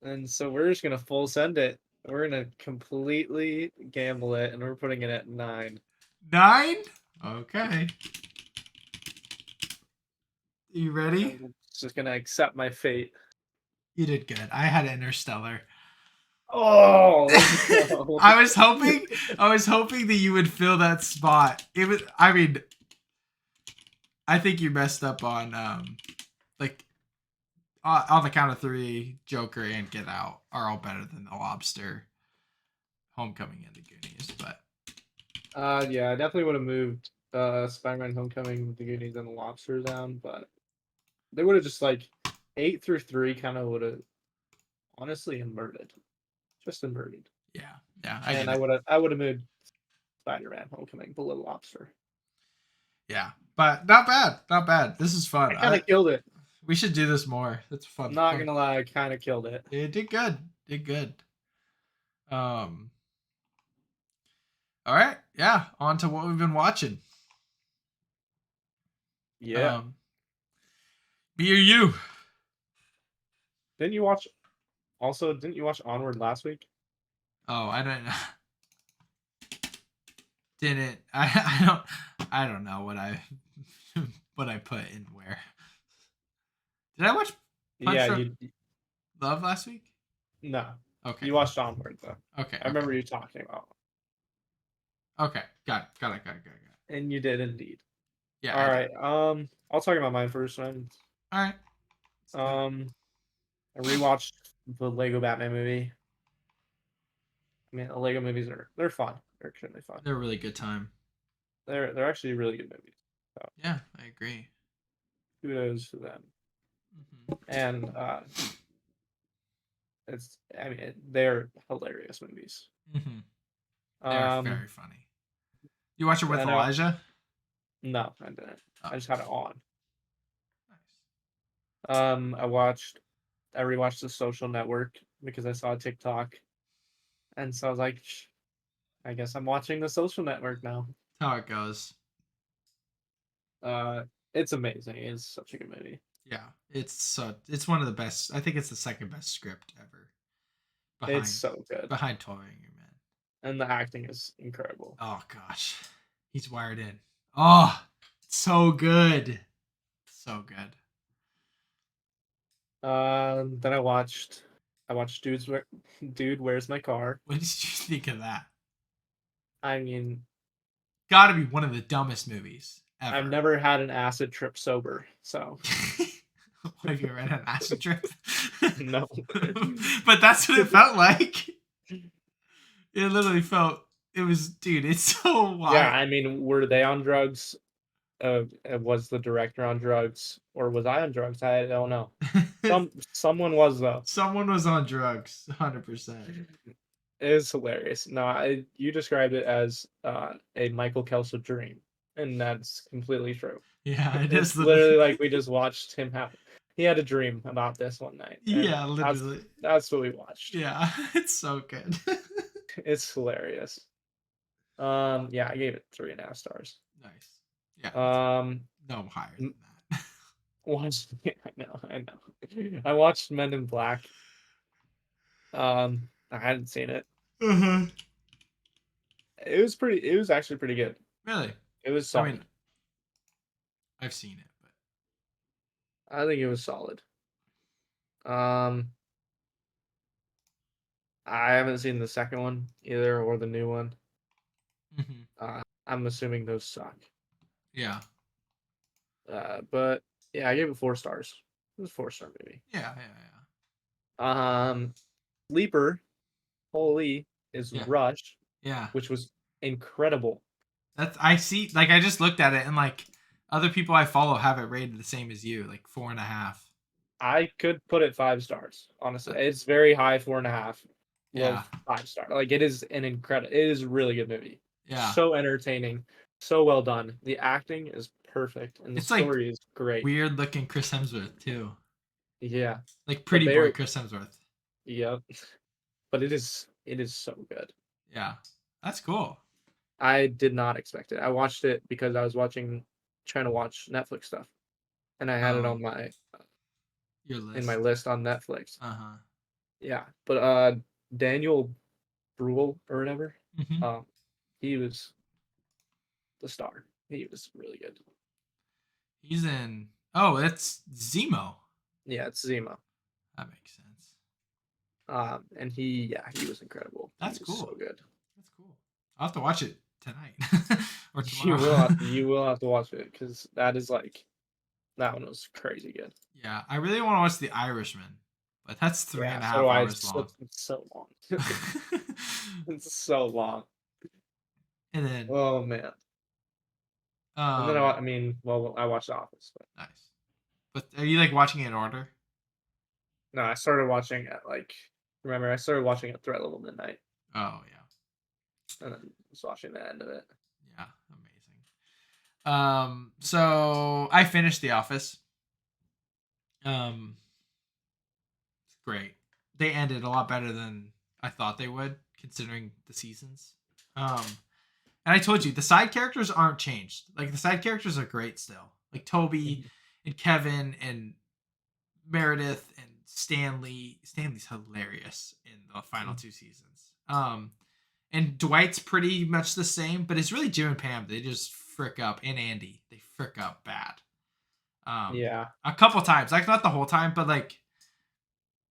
And so we're just gonna full send it. We're gonna completely gamble it, and we're putting it at 9. 9? Okay. You ready? I'm just gonna accept my fate. You did good. I had Interstellar. Oh, let's go. I was hoping that you would fill that spot. I mean, I think you messed up on like on the count of 3, Joker and Get Out are all better than The Lobster, Homecoming, and The Goonies. But Yeah, I definitely would have moved Spider-Man: Homecoming, The Goonies, and The Lobster down, but they would have just like 8 through 3 kind of would have honestly inverted, just inverted. yeah, And I would have moved Spider-Man: Homecoming below Lobster. yeah, but not bad. This is fun. I kind of killed it. We should do this more. That's fun. I'm not gonna lie, I kind of killed it. It did good. Did good. All right. Yeah. On to what we've been watching. Yeah. Me or you? Didn't you watch? Also, didn't you watch Onward last week? Oh, I don't know. Didn't I don't know what I what I put in where. Did I watch Punch Yeah, Drunk Love last week? no. Okay. You watched Onward though. Okay. I remember you talking about. Okay. Got it. And you did indeed. Yeah. All right. I'll talk about mine first. Then. All right. I rewatched the Lego Batman movie. I mean, the Lego movies they're fun. They're extremely fun. They're a really good time. They're actually really good movies. So, Yeah, I agree. kudos to them. Mm-hmm. And they're hilarious movies. Mm-hmm. They're very funny. You watch it with and Elijah? No, I didn't. Oh. I just had it on. Nice. I rewatched The Social Network because I saw a TikTok, and so I was like, I guess I'm watching The Social Network now. That's how it goes. It's amazing. It's such a good movie. Yeah, it's one of the best. I think it's the second best script ever. It's so good. Behind 12 Angry Men. And the acting is incredible. Oh gosh, he's wired in. Oh, so good, so good. Then I watched Dude, Where's My Car? What did you think of that? I mean, Gotta be one of the dumbest movies ever. I've never had an acid trip sober, so. Have you ever had an acid trip? No. But that's what it felt like. It literally felt. It was, dude. It's so wild. Yeah, I mean, were they on drugs? Was the director on drugs, or was I on drugs? I don't know. Someone was though. Someone was on drugs, 100%. It is hilarious. No, you described it as a Michael Kelso dream, and that's completely true. Yeah, it It's is literally like we just watched him have. He had a dream about this one night. Yeah, literally. That's what we watched. Yeah, it's so good. It's hilarious. Yeah, I gave it 3.5 stars. Nice. Yeah. No higher than that. I know. I watched Men in Black. I hadn't seen it. Uh-huh. It was actually pretty good. Really? It was solid. I mean, I've seen it, but I think it was solid. I haven't seen the second one either, or the new one. I'm assuming those suck. Yeah. But yeah, I gave it 4 stars. It was a 4-star movie. Yeah. Leaper, holy, is Rush. Yeah. Which was incredible. I see. Like, I just looked at it, and like other people I follow have it rated the same as you, like 4.5. I could put it 5 stars. Honestly, it's very high, 4.5. Yeah. 5-star. Like, it is an incredible. It is a really good movie. Yeah. So entertaining, so well done. The acting is perfect, and the story is great. Weird looking Chris Hemsworth too. Yeah. Like Pretty they Boy are- Chris Hemsworth. Yep. But it is so good. Yeah, that's cool. I did not expect it. I watched it because I was trying to watch Netflix stuff, and I had it on my Your in my list. list on Netflix. Uh-huh. Yeah, but Daniel Bruhl or whatever, Mm-hmm. he was the star. He was really good. He's in. Oh, it's Zemo. Yeah, it's Zemo. That makes sense. And he was incredible. That's He was cool. so good. That's cool. I'll have to watch it tonight or You tomorrow. will have to watch it because that one was crazy good. Yeah, I really want to watch The Irishman, but that's three Yeah, and a so half do I. hours long. It's so long. It's so long. And then, Oh man. And then um, I watched The Office, but nice. But are you like watching it in order? no, I started watching at I started watching at Threat Level Midnight, Oh yeah, and then was watching the end of it. yeah, amazing. So I finished The Office. It's great. They ended a lot better than I thought they would, considering the seasons. And I told you the side characters aren't changed. Like the side characters are great still. Like Toby and Kevin and Meredith and Stanley. Stanley's hilarious in the final two seasons. And Dwight's pretty much the same, but it's really Jim and Pam. They just frick up, and Andy. They frick up bad. Yeah. A couple times, like not the whole time, but like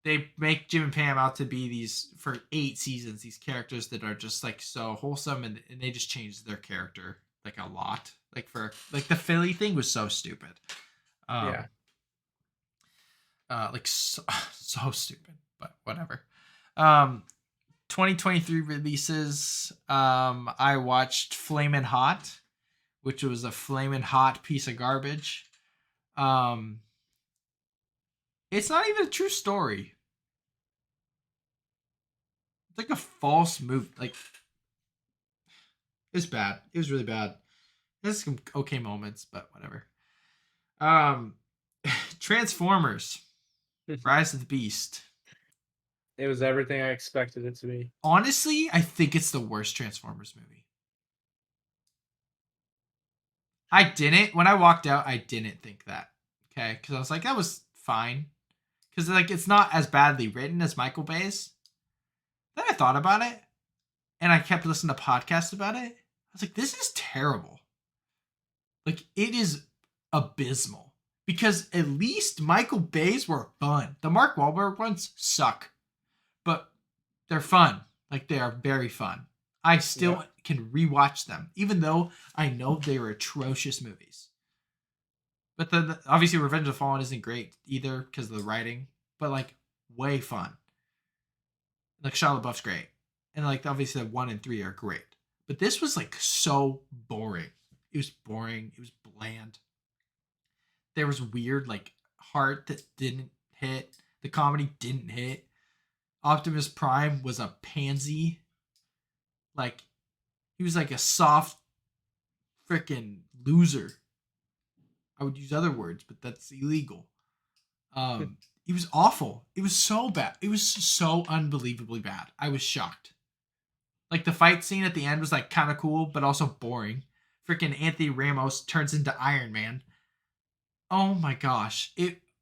they make Jim and Pam out to be these for 8 seasons, these characters that are just like so wholesome, and they just changed their character like a lot. Like for like the Philly thing was so stupid. Yeah. Like so, so stupid, but whatever. 2023 releases. I watched Flamin' Hot, which was a flamin' hot piece of garbage. It's not even a true story. It's like a false movie. Like it's bad. It was really bad. There's some okay moments, but whatever. Transformers, Rise of the Beast. It was everything I expected it to be. Honestly, I think it's the worst Transformers movie. When I walked out, I didn't think that. Okay, because I was like, that was fine. Because like it's not as badly written as Michael Bay's. Then I thought about it, and I kept listening to podcasts about it. I was like, this is terrible. Like it is abysmal. Because at least Michael Bay's were fun. The Mark Wahlberg ones suck, but they're fun. Like they are very fun. I still can rewatch them, even though I know they were atrocious movies. But obviously Revenge of the Fallen isn't great either because of the writing, but like way fun. Like Shia LaBeouf's great, and like obviously the 1 and 3 are great. But this was like so boring. It was boring. It was bland. There was weird like heart that didn't hit. The comedy didn't hit. Optimus Prime was a pansy. Like he was like a soft freaking loser. I would use other words, but that's illegal. It was awful. It was so bad. It was so unbelievably bad. I was shocked. Like the fight scene at the end was like kind of cool, but also boring. Freaking Anthony Ramos turns into Iron Man. Oh my gosh.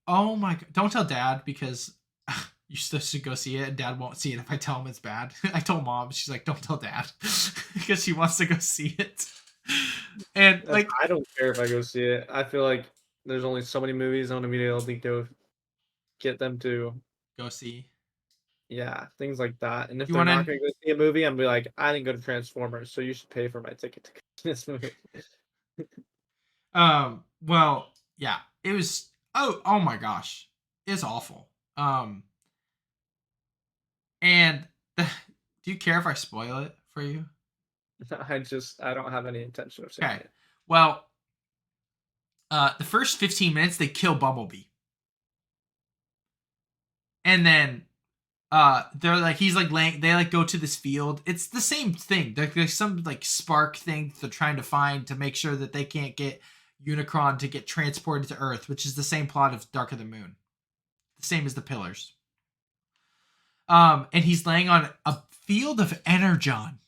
Oh my god. Don't tell Dad because you still should go see it and Dad won't see it if I tell him it's bad. I told Mom, she's like, don't tell Dad because she wants to go see it. And like I don't care if I go see it. I feel like there's only so many movies on the media. I don't think they'll get them to go see. Yeah, things like that. And if You they're wanna- not going to go see a movie, I'm be like, I didn't go to Transformers, so you should pay for my ticket to go see this movie. Well, yeah. It was oh my gosh. It's awful. And do you care if I spoil it for you? I don't have any intention of seeing Okay. it. Well, the first 15 minutes they kill Bumblebee. And then they're like he's like laying they like go to this field. It's the same thing. There's some like spark thing they're trying to find to make sure that they can't get Unicron to get transported to Earth, which is the same plot of Dark of the Moon. The same as the pillars. And he's laying on a field of energon.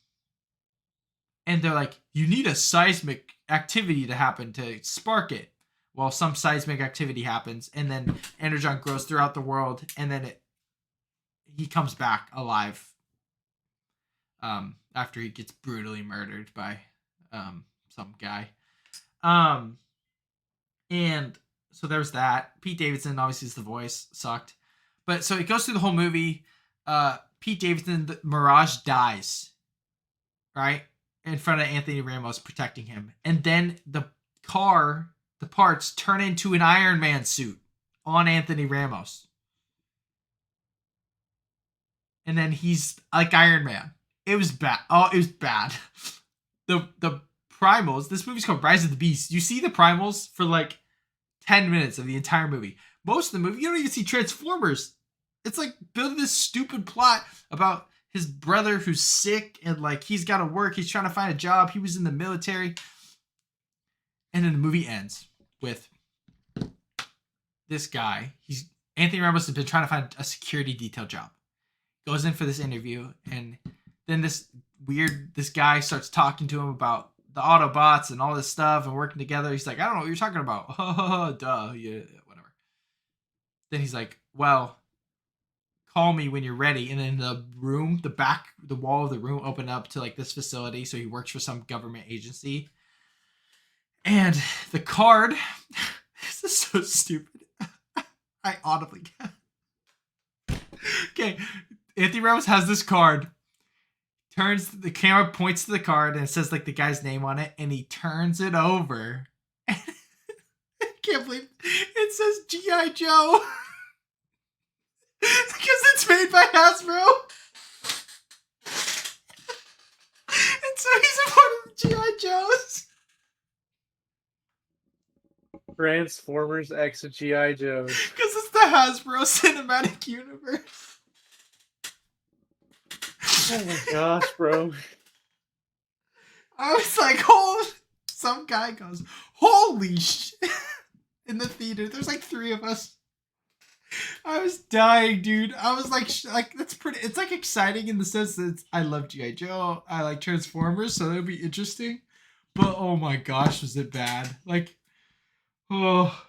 And they're like, you need a seismic activity to happen to spark it. Well, some seismic activity happens, and then energon grows throughout the world, and then he comes back alive. After he gets brutally murdered by some guy. And so there's that. Pete Davidson obviously is the voice. Sucked. But so it goes through the whole movie. Pete Davidson, the Mirage dies. Right? In front of Anthony Ramos protecting him. And then the parts turn into an Iron Man suit on Anthony Ramos. And then he's like Iron Man. It was bad. Oh, it was bad. The primals, this movie's called Rise of the Beast. You see the primals for like 10 minutes of the entire movie. Most of the movie, you don't even see Transformers. It's like building this stupid plot about his brother who's sick and like he's got to work. He's trying to find a job. He was in the military. And then the movie ends with this guy. Anthony Ramos has been trying to find a security detail job. Goes in for this interview, and then this guy starts talking to him about the Autobots and all this stuff and working together. He's like, I don't know what you're talking about. Duh, yeah, whatever. Then he's like, well, call me when you're ready. And then the wall of the room opened up to like this facility. So he works for some government agency. And the card, this is so stupid. I audibly can't. Okay, Anthony Ramos has this card. The camera points to the card and it says like the guy's name on it, and he turns it over. I can't believe it says G.I. Joe. Because it's made by Hasbro. And so he's a part of the G.I. Joes. Transformers X G.I. Joes. Because it's the Hasbro Cinematic Universe. Oh my gosh, bro. I was like, some guy goes, holy shit. In the theater. There's like 3 of us. I was dying, dude. I was like, that's pretty, it's like exciting in the sense that I love G.I. Joe. I like Transformers, so that'll be interesting. But oh my gosh, was it bad. Like, oh,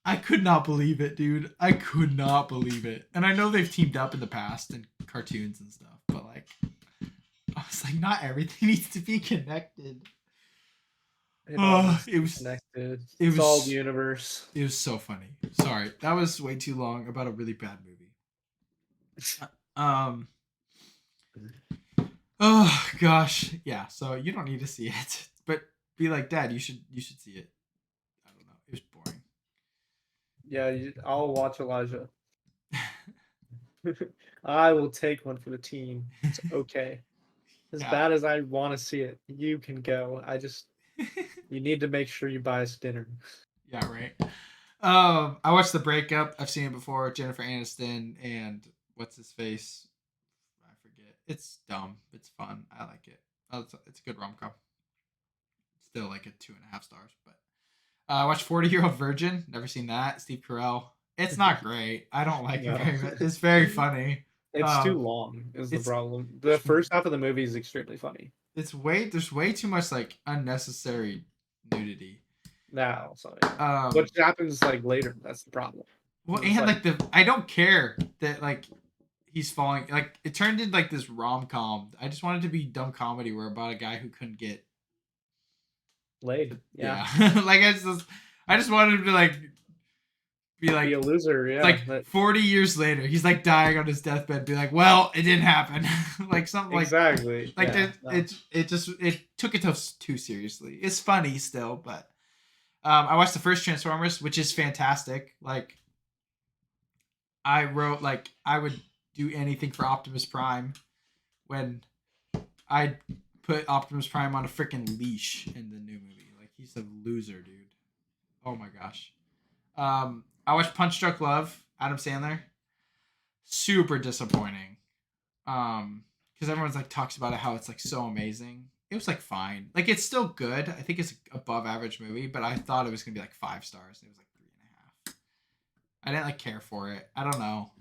I could not believe it, dude. I could not believe it. And I know they've teamed up in the past in cartoons and stuff, but like, I was like, not everything needs to be connected. It was connected. It's all the universe. It was so funny. Sorry, that was way too long about a really bad movie. Oh gosh, yeah. So you don't need to see it, but be like, Dad, you should see it. I don't know. It was boring. Yeah, I'll watch Elijah. I will take one for the team. It's okay. As bad as I want to see it, you can go. You need to make sure you buy us dinner. Yeah, right. I watched The Breakup. I've seen it before. Jennifer Aniston and what's his face? I forget. It's dumb. It's fun. I like it. It's a good rom-com. Still like a 2.5 stars, but I watched 40-Year-Old Virgin. Never seen that. Steve Carell. It's not great. I don't like it very much. It's very funny. It's too long is the problem. The first half of the movie is extremely funny. There's way too much like unnecessary nudity. No, sorry. Which happens like later. That's the problem. Well, and like I don't care that like he's falling, like it turned into like this rom-com. I just wanted it to be dumb comedy where about a guy who couldn't get laid. Yeah. Like I just wanted him to like be a loser. Yeah. Like 40 years later, he's like dying on his deathbed, be like, well, it didn't happen. Like something like exactly. Like it took it too seriously. It's funny still, but I watched the first Transformers, which is fantastic. Like I wrote like I would do anything for Optimus Prime when I put Optimus Prime on a freaking leash in the new movie. Like he's a loser, dude. Oh my gosh. I watched Punch Drunk Love, Adam Sandler. Super disappointing. Because everyone's like talks about it how it's like so amazing. It was like fine. Like it's still good. I think it's above average movie, but I thought it was gonna be like 5 stars. It was like I didn't like care for it. I don't know.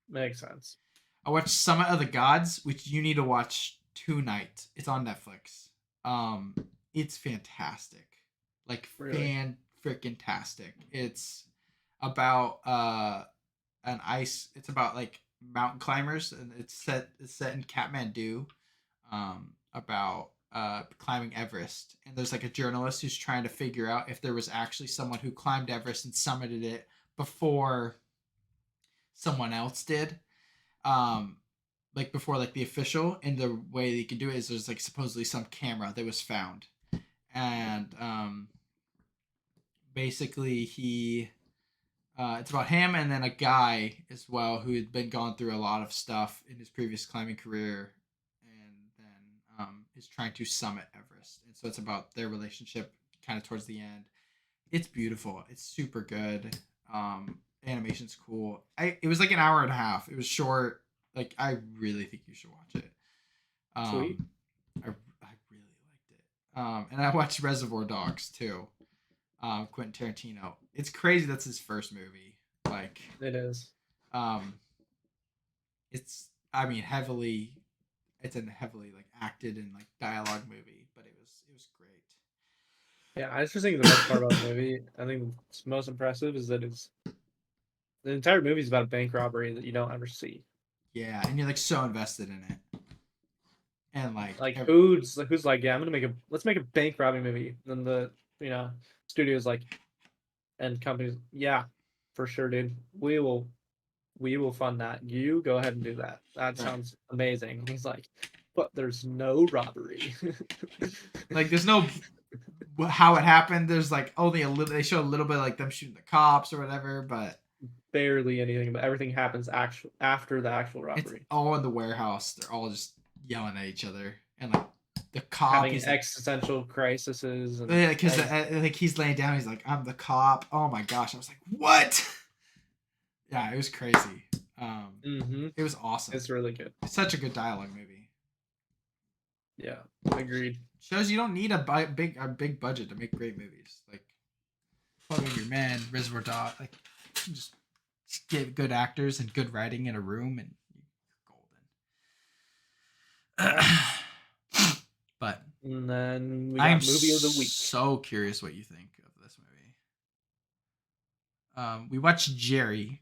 Makes sense. I watched Summit of the Gods, which you need to watch tonight. It's on Netflix. It's fantastic. Like Really? fan freaking tastic. It's about an ice. It's about like mountain climbers, and it's set in Kathmandu. About climbing Everest, and there's like a journalist who's trying to figure out if there was actually someone who climbed Everest and summited it before someone else did. Um, like before like the official, and the way that you can do it is there's like supposedly some camera that was found, and basically he it's about him and then a guy as well who had been gone through a lot of stuff in his previous climbing career, and then is trying to summit Everest, and so it's about their relationship kind of towards the end. It's beautiful. It's super good. Animation's cool. It was like an hour and a half. It was short. Like I really think you should watch it. Sweet. I really liked it. And I watched Reservoir Dogs too. Quentin Tarantino. It's crazy that's his first movie. Like, It is. um, it's I mean heavily, it's a heavily like acted and like dialogue movie, but it was great. Yeah, I just think the best part about the movie, I think what's most impressive is that the entire movie is about a bank robbery that you don't ever see. Yeah, and you're like so invested in it, and Like who's like, yeah, let's make a bank robbing movie. And then the studios like and companies, yeah, for sure, dude. We will fund that. You go ahead and do that. That right. sounds amazing. And he's like, but there's no robbery. Like there's no how it happened. There's like only a little. They show a little bit of, like them shooting the cops or whatever, but Barely anything, but everything happens after the actual it's robbery. all in the warehouse. They're all just yelling at each other, and like the cop, Having he's like, existential crises and because like he's laying down, he's like, "I'm the cop." Oh my gosh, I was like, "What?" Yeah, it was crazy. It was awesome. It's really good. It's such a good dialogue movie. Yeah, agreed. Shows you don't need a big budget to make great movies. Like plug in your man, Reservoir Dog. Like just get good actors and good writing in a room, and you're golden. But And then we I'm got movie of the week. so curious what you think of this movie. We watched Gerry.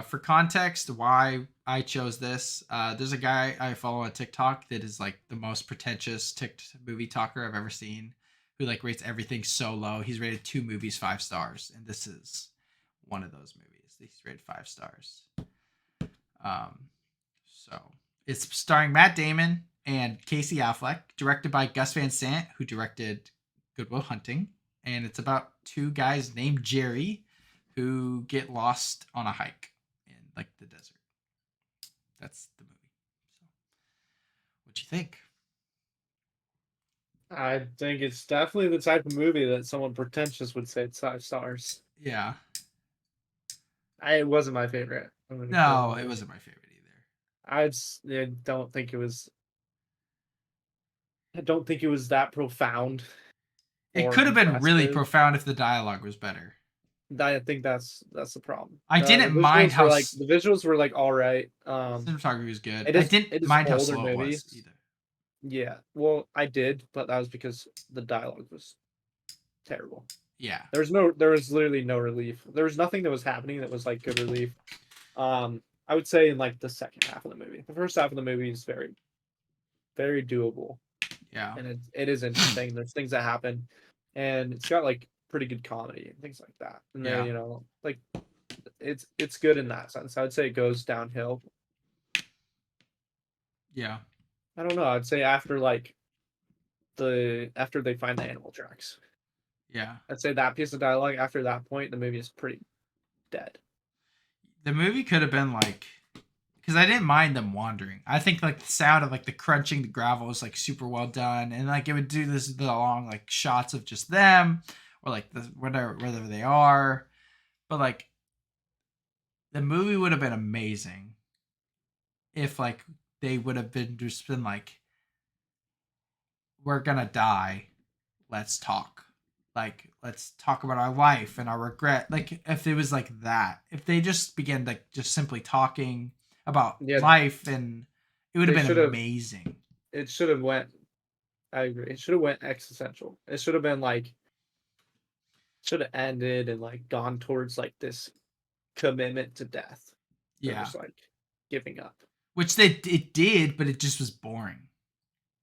For context, why I chose this, there's a guy I follow on TikTok that is like the most pretentious movie talker I've ever seen, who like rates everything so low. He's rated 2 movies 5 stars, and this is one of those movies that he's rated 5 stars. So it's starring Matt Damon and Casey Affleck, directed by Gus Van Sant, who directed Good Will Hunting, and it's about 2 guys named Gerry who get lost on a hike in like the desert. That's the movie. So, what you think? I think it's definitely the type of movie that someone pretentious would say it's 5 stars. Yeah. It wasn't my favorite. No, it wasn't my favorite either. I don't think it was. I don't think it was that profound. It or could have been really impressive. profound if the dialogue was better. I think that's the problem. I didn't mind how the visuals were like all right. cinematography was good. It I is didn't mind how older slow it movies. was either. Yeah, well, I did, but that was because the dialogue was terrible. Yeah. There was literally no relief. There was nothing that was happening that was like good relief. I would say in like the second half of the movie. The first half of the movie is very, very doable. Yeah. And it is interesting. There's things that happen, and it's got like pretty good comedy and things like that. And Yeah. then like it's good in that sense. I would say it goes downhill. Yeah. I don't know. I'd say after they find the animal tracks. Yeah. I'd say that piece of dialogue, after that point, the movie is pretty dead. The movie could have been like, because I didn't mind them wandering. I think like the sound of like the crunching the gravel is like super well done, and like it would do this the long like shots of just them or like the wherever they are, but like the movie would have been amazing if like they would have just been like, we're gonna die, let's talk. like let's talk about our life and our regret. Like if it was like that, if they just began like just simply talking about Yeah, life, and it would have they been should have. amazing. It should have went. I agree. It should have went existential. It should have been like should have ended and like gone towards like this commitment to death. Or Yeah, just like giving up. which they it did, but it just was boring.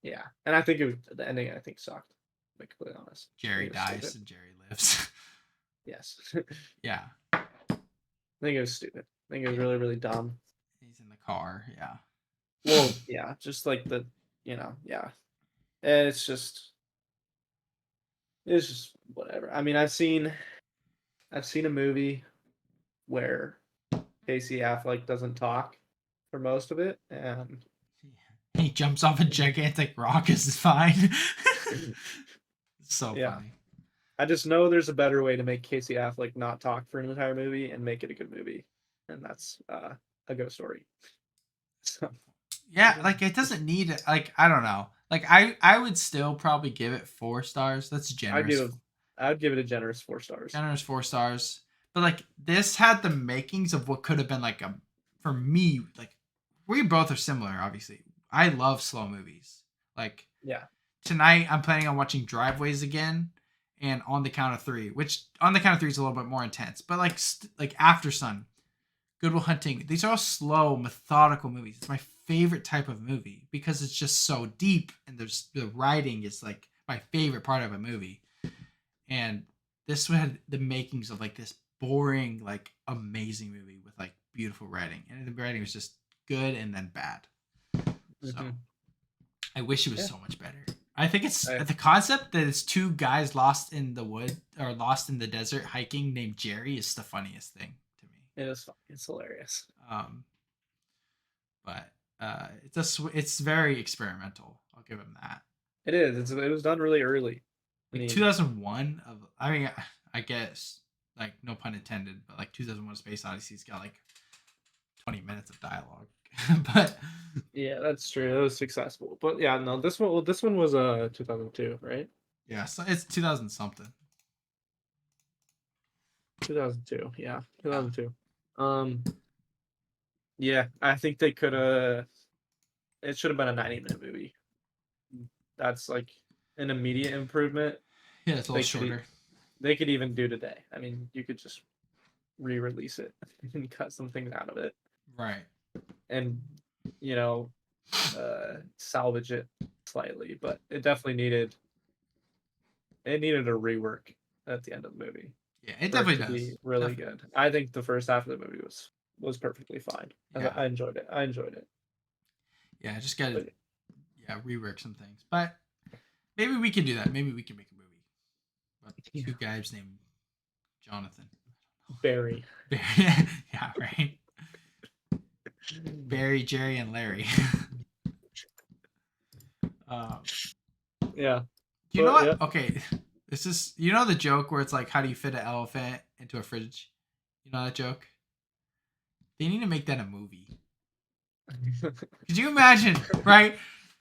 Yeah. And I think it was the ending I think sucked. To be completely honest. I Jerry think it was dies stupid. and Jerry lives. Yes. Yeah, I think it was stupid. I think it was really, really dumb. he's in the car. Yeah, Well, yeah, just like yeah. And it's just whatever. I mean, I've seen a movie where Casey Affleck doesn't talk for most of it, and he jumps off a gigantic rock. Is fine. It's so yeah, funny. I just know there's a better way to make Casey Affleck not talk for an entire movie and make it a good movie, and that's a ghost story. So Yeah, like it doesn't need it. Like I don't know. Like I would still probably give it 4 stars. That's I generous. give I would give it a generous 4 stars. Generous 4 stars. But like this had the makings of what could have been like a, for me, like we both are similar. Obviously, I love slow movies. Like Yeah, tonight, I'm planning on watching Driveways again, and On the Count of Three, which On the Count of Three is a little bit more intense. But like After Sun, Good Will Hunting, these are all slow, methodical movies. It's my favorite type of movie because it's just so deep, and there's the writing is like my favorite part of a movie. And this had the makings of like this boring, like amazing movie with like beautiful writing, and the writing was just good and then bad. So Mhm. I wish it was Yeah. so much better. I think it's I- the concept that it's 2 guys lost in the wood or lost in the desert hiking named Gerry is the funniest thing to me. it is fun. It's hilarious. Um, but it's very experimental. I'll give him that. It is. It was done really early. I Like mean, 2001 of I mean I guess like no pun intended, but like 2001 Space Odyssey's got like 20 minutes of dialogue. But yeah, that's true. It was successful, but yeah, no, this one was 2002, right? yeah, so it's 2000 something. 2002, yeah, Yeah. 2002. Yeah, I think they could have. It should have been a 90-minute movie. That's like an immediate improvement. Yeah, it's a They little could shorter. they could even do today. I mean, you could just re-release it and cut some things out of it, Right. and you know, salvage it slightly. But it definitely needed a rework at the end of the movie. Yeah, it For it definitely to does. be really Definitely. good. I think the first half of the movie was perfectly fine. Yeah. I enjoyed it. I enjoyed it. Yeah, I just gotta But rework some things. But maybe we can do that. Maybe we can make a movie about Yeah. 2 guys named Jonathan. Barry. Yeah, right. Barry, Jerry, and Larry. um, Yeah. you know Well, what? Okay, this is the joke where it's like, how do you fit an elephant into a fridge? You know that joke? They need to make that a movie. Could you imagine? Right?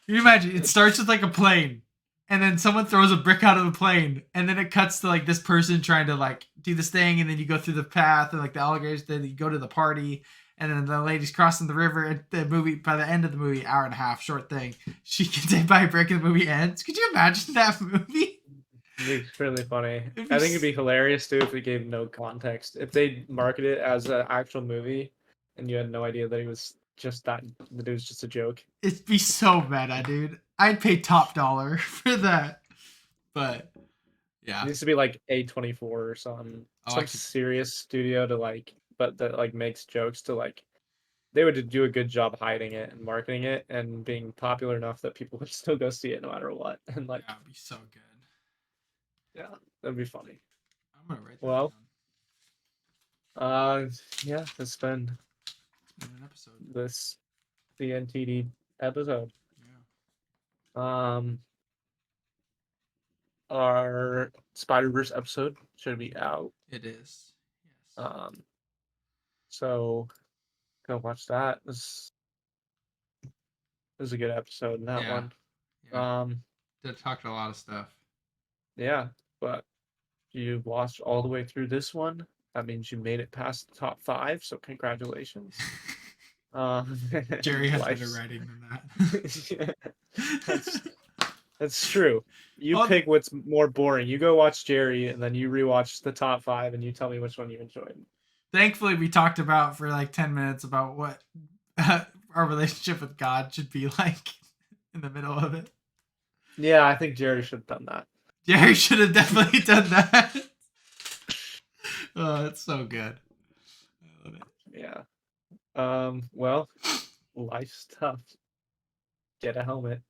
Can you imagine? It starts with like a plane, and then someone throws a brick out of the plane, and then it cuts to like this person trying to like do this thing, and then you go through the path and like the alligators. Then you go to the party, and then the lady's crossing the river. And the movie, by the end of the movie, hour and a half, short thing, she gets hit by a brick, and the movie ends. Could you imagine that movie? It'd be really funny. It'd be I think it'd be hilarious too if it gave no context. If they market it as an actual movie and you had no idea that that it was just a joke. It'd be so meta, dude. I'd pay top dollar for that. But yeah, It needs to be like A24 or some Oh, I some could- serious studio to like but that like makes jokes to like they would do a good job hiding it and marketing it and being popular enough that people would still go see it no matter what. And like that'd be so good. yeah, that'd be funny. I'm gonna write that Well, down. Yeah, it's been It's been an episode. this the NTD episode. Yeah. Our Spider-Verse episode should be out. It is. Yes. So go watch that. This was a good episode in that Yeah. one. Yeah. They talked a lot of stuff. Yeah, but You watched all the way through this one. That means you made it past the top 5. So congratulations. Gerry has better life's- writing than that. That's true. You Oh, pick what's more boring. You go watch Gerry, and then you rewatch the top 5, and you tell me which one you enjoyed. Thankfully, we talked about for like 10 minutes about what our relationship with God should be like in the middle of it. Yeah, I think Gerry should have done that. Gerry should have definitely done that. Oh, it's so good. I love it. Yeah. Well, life's tough. Get a helmet.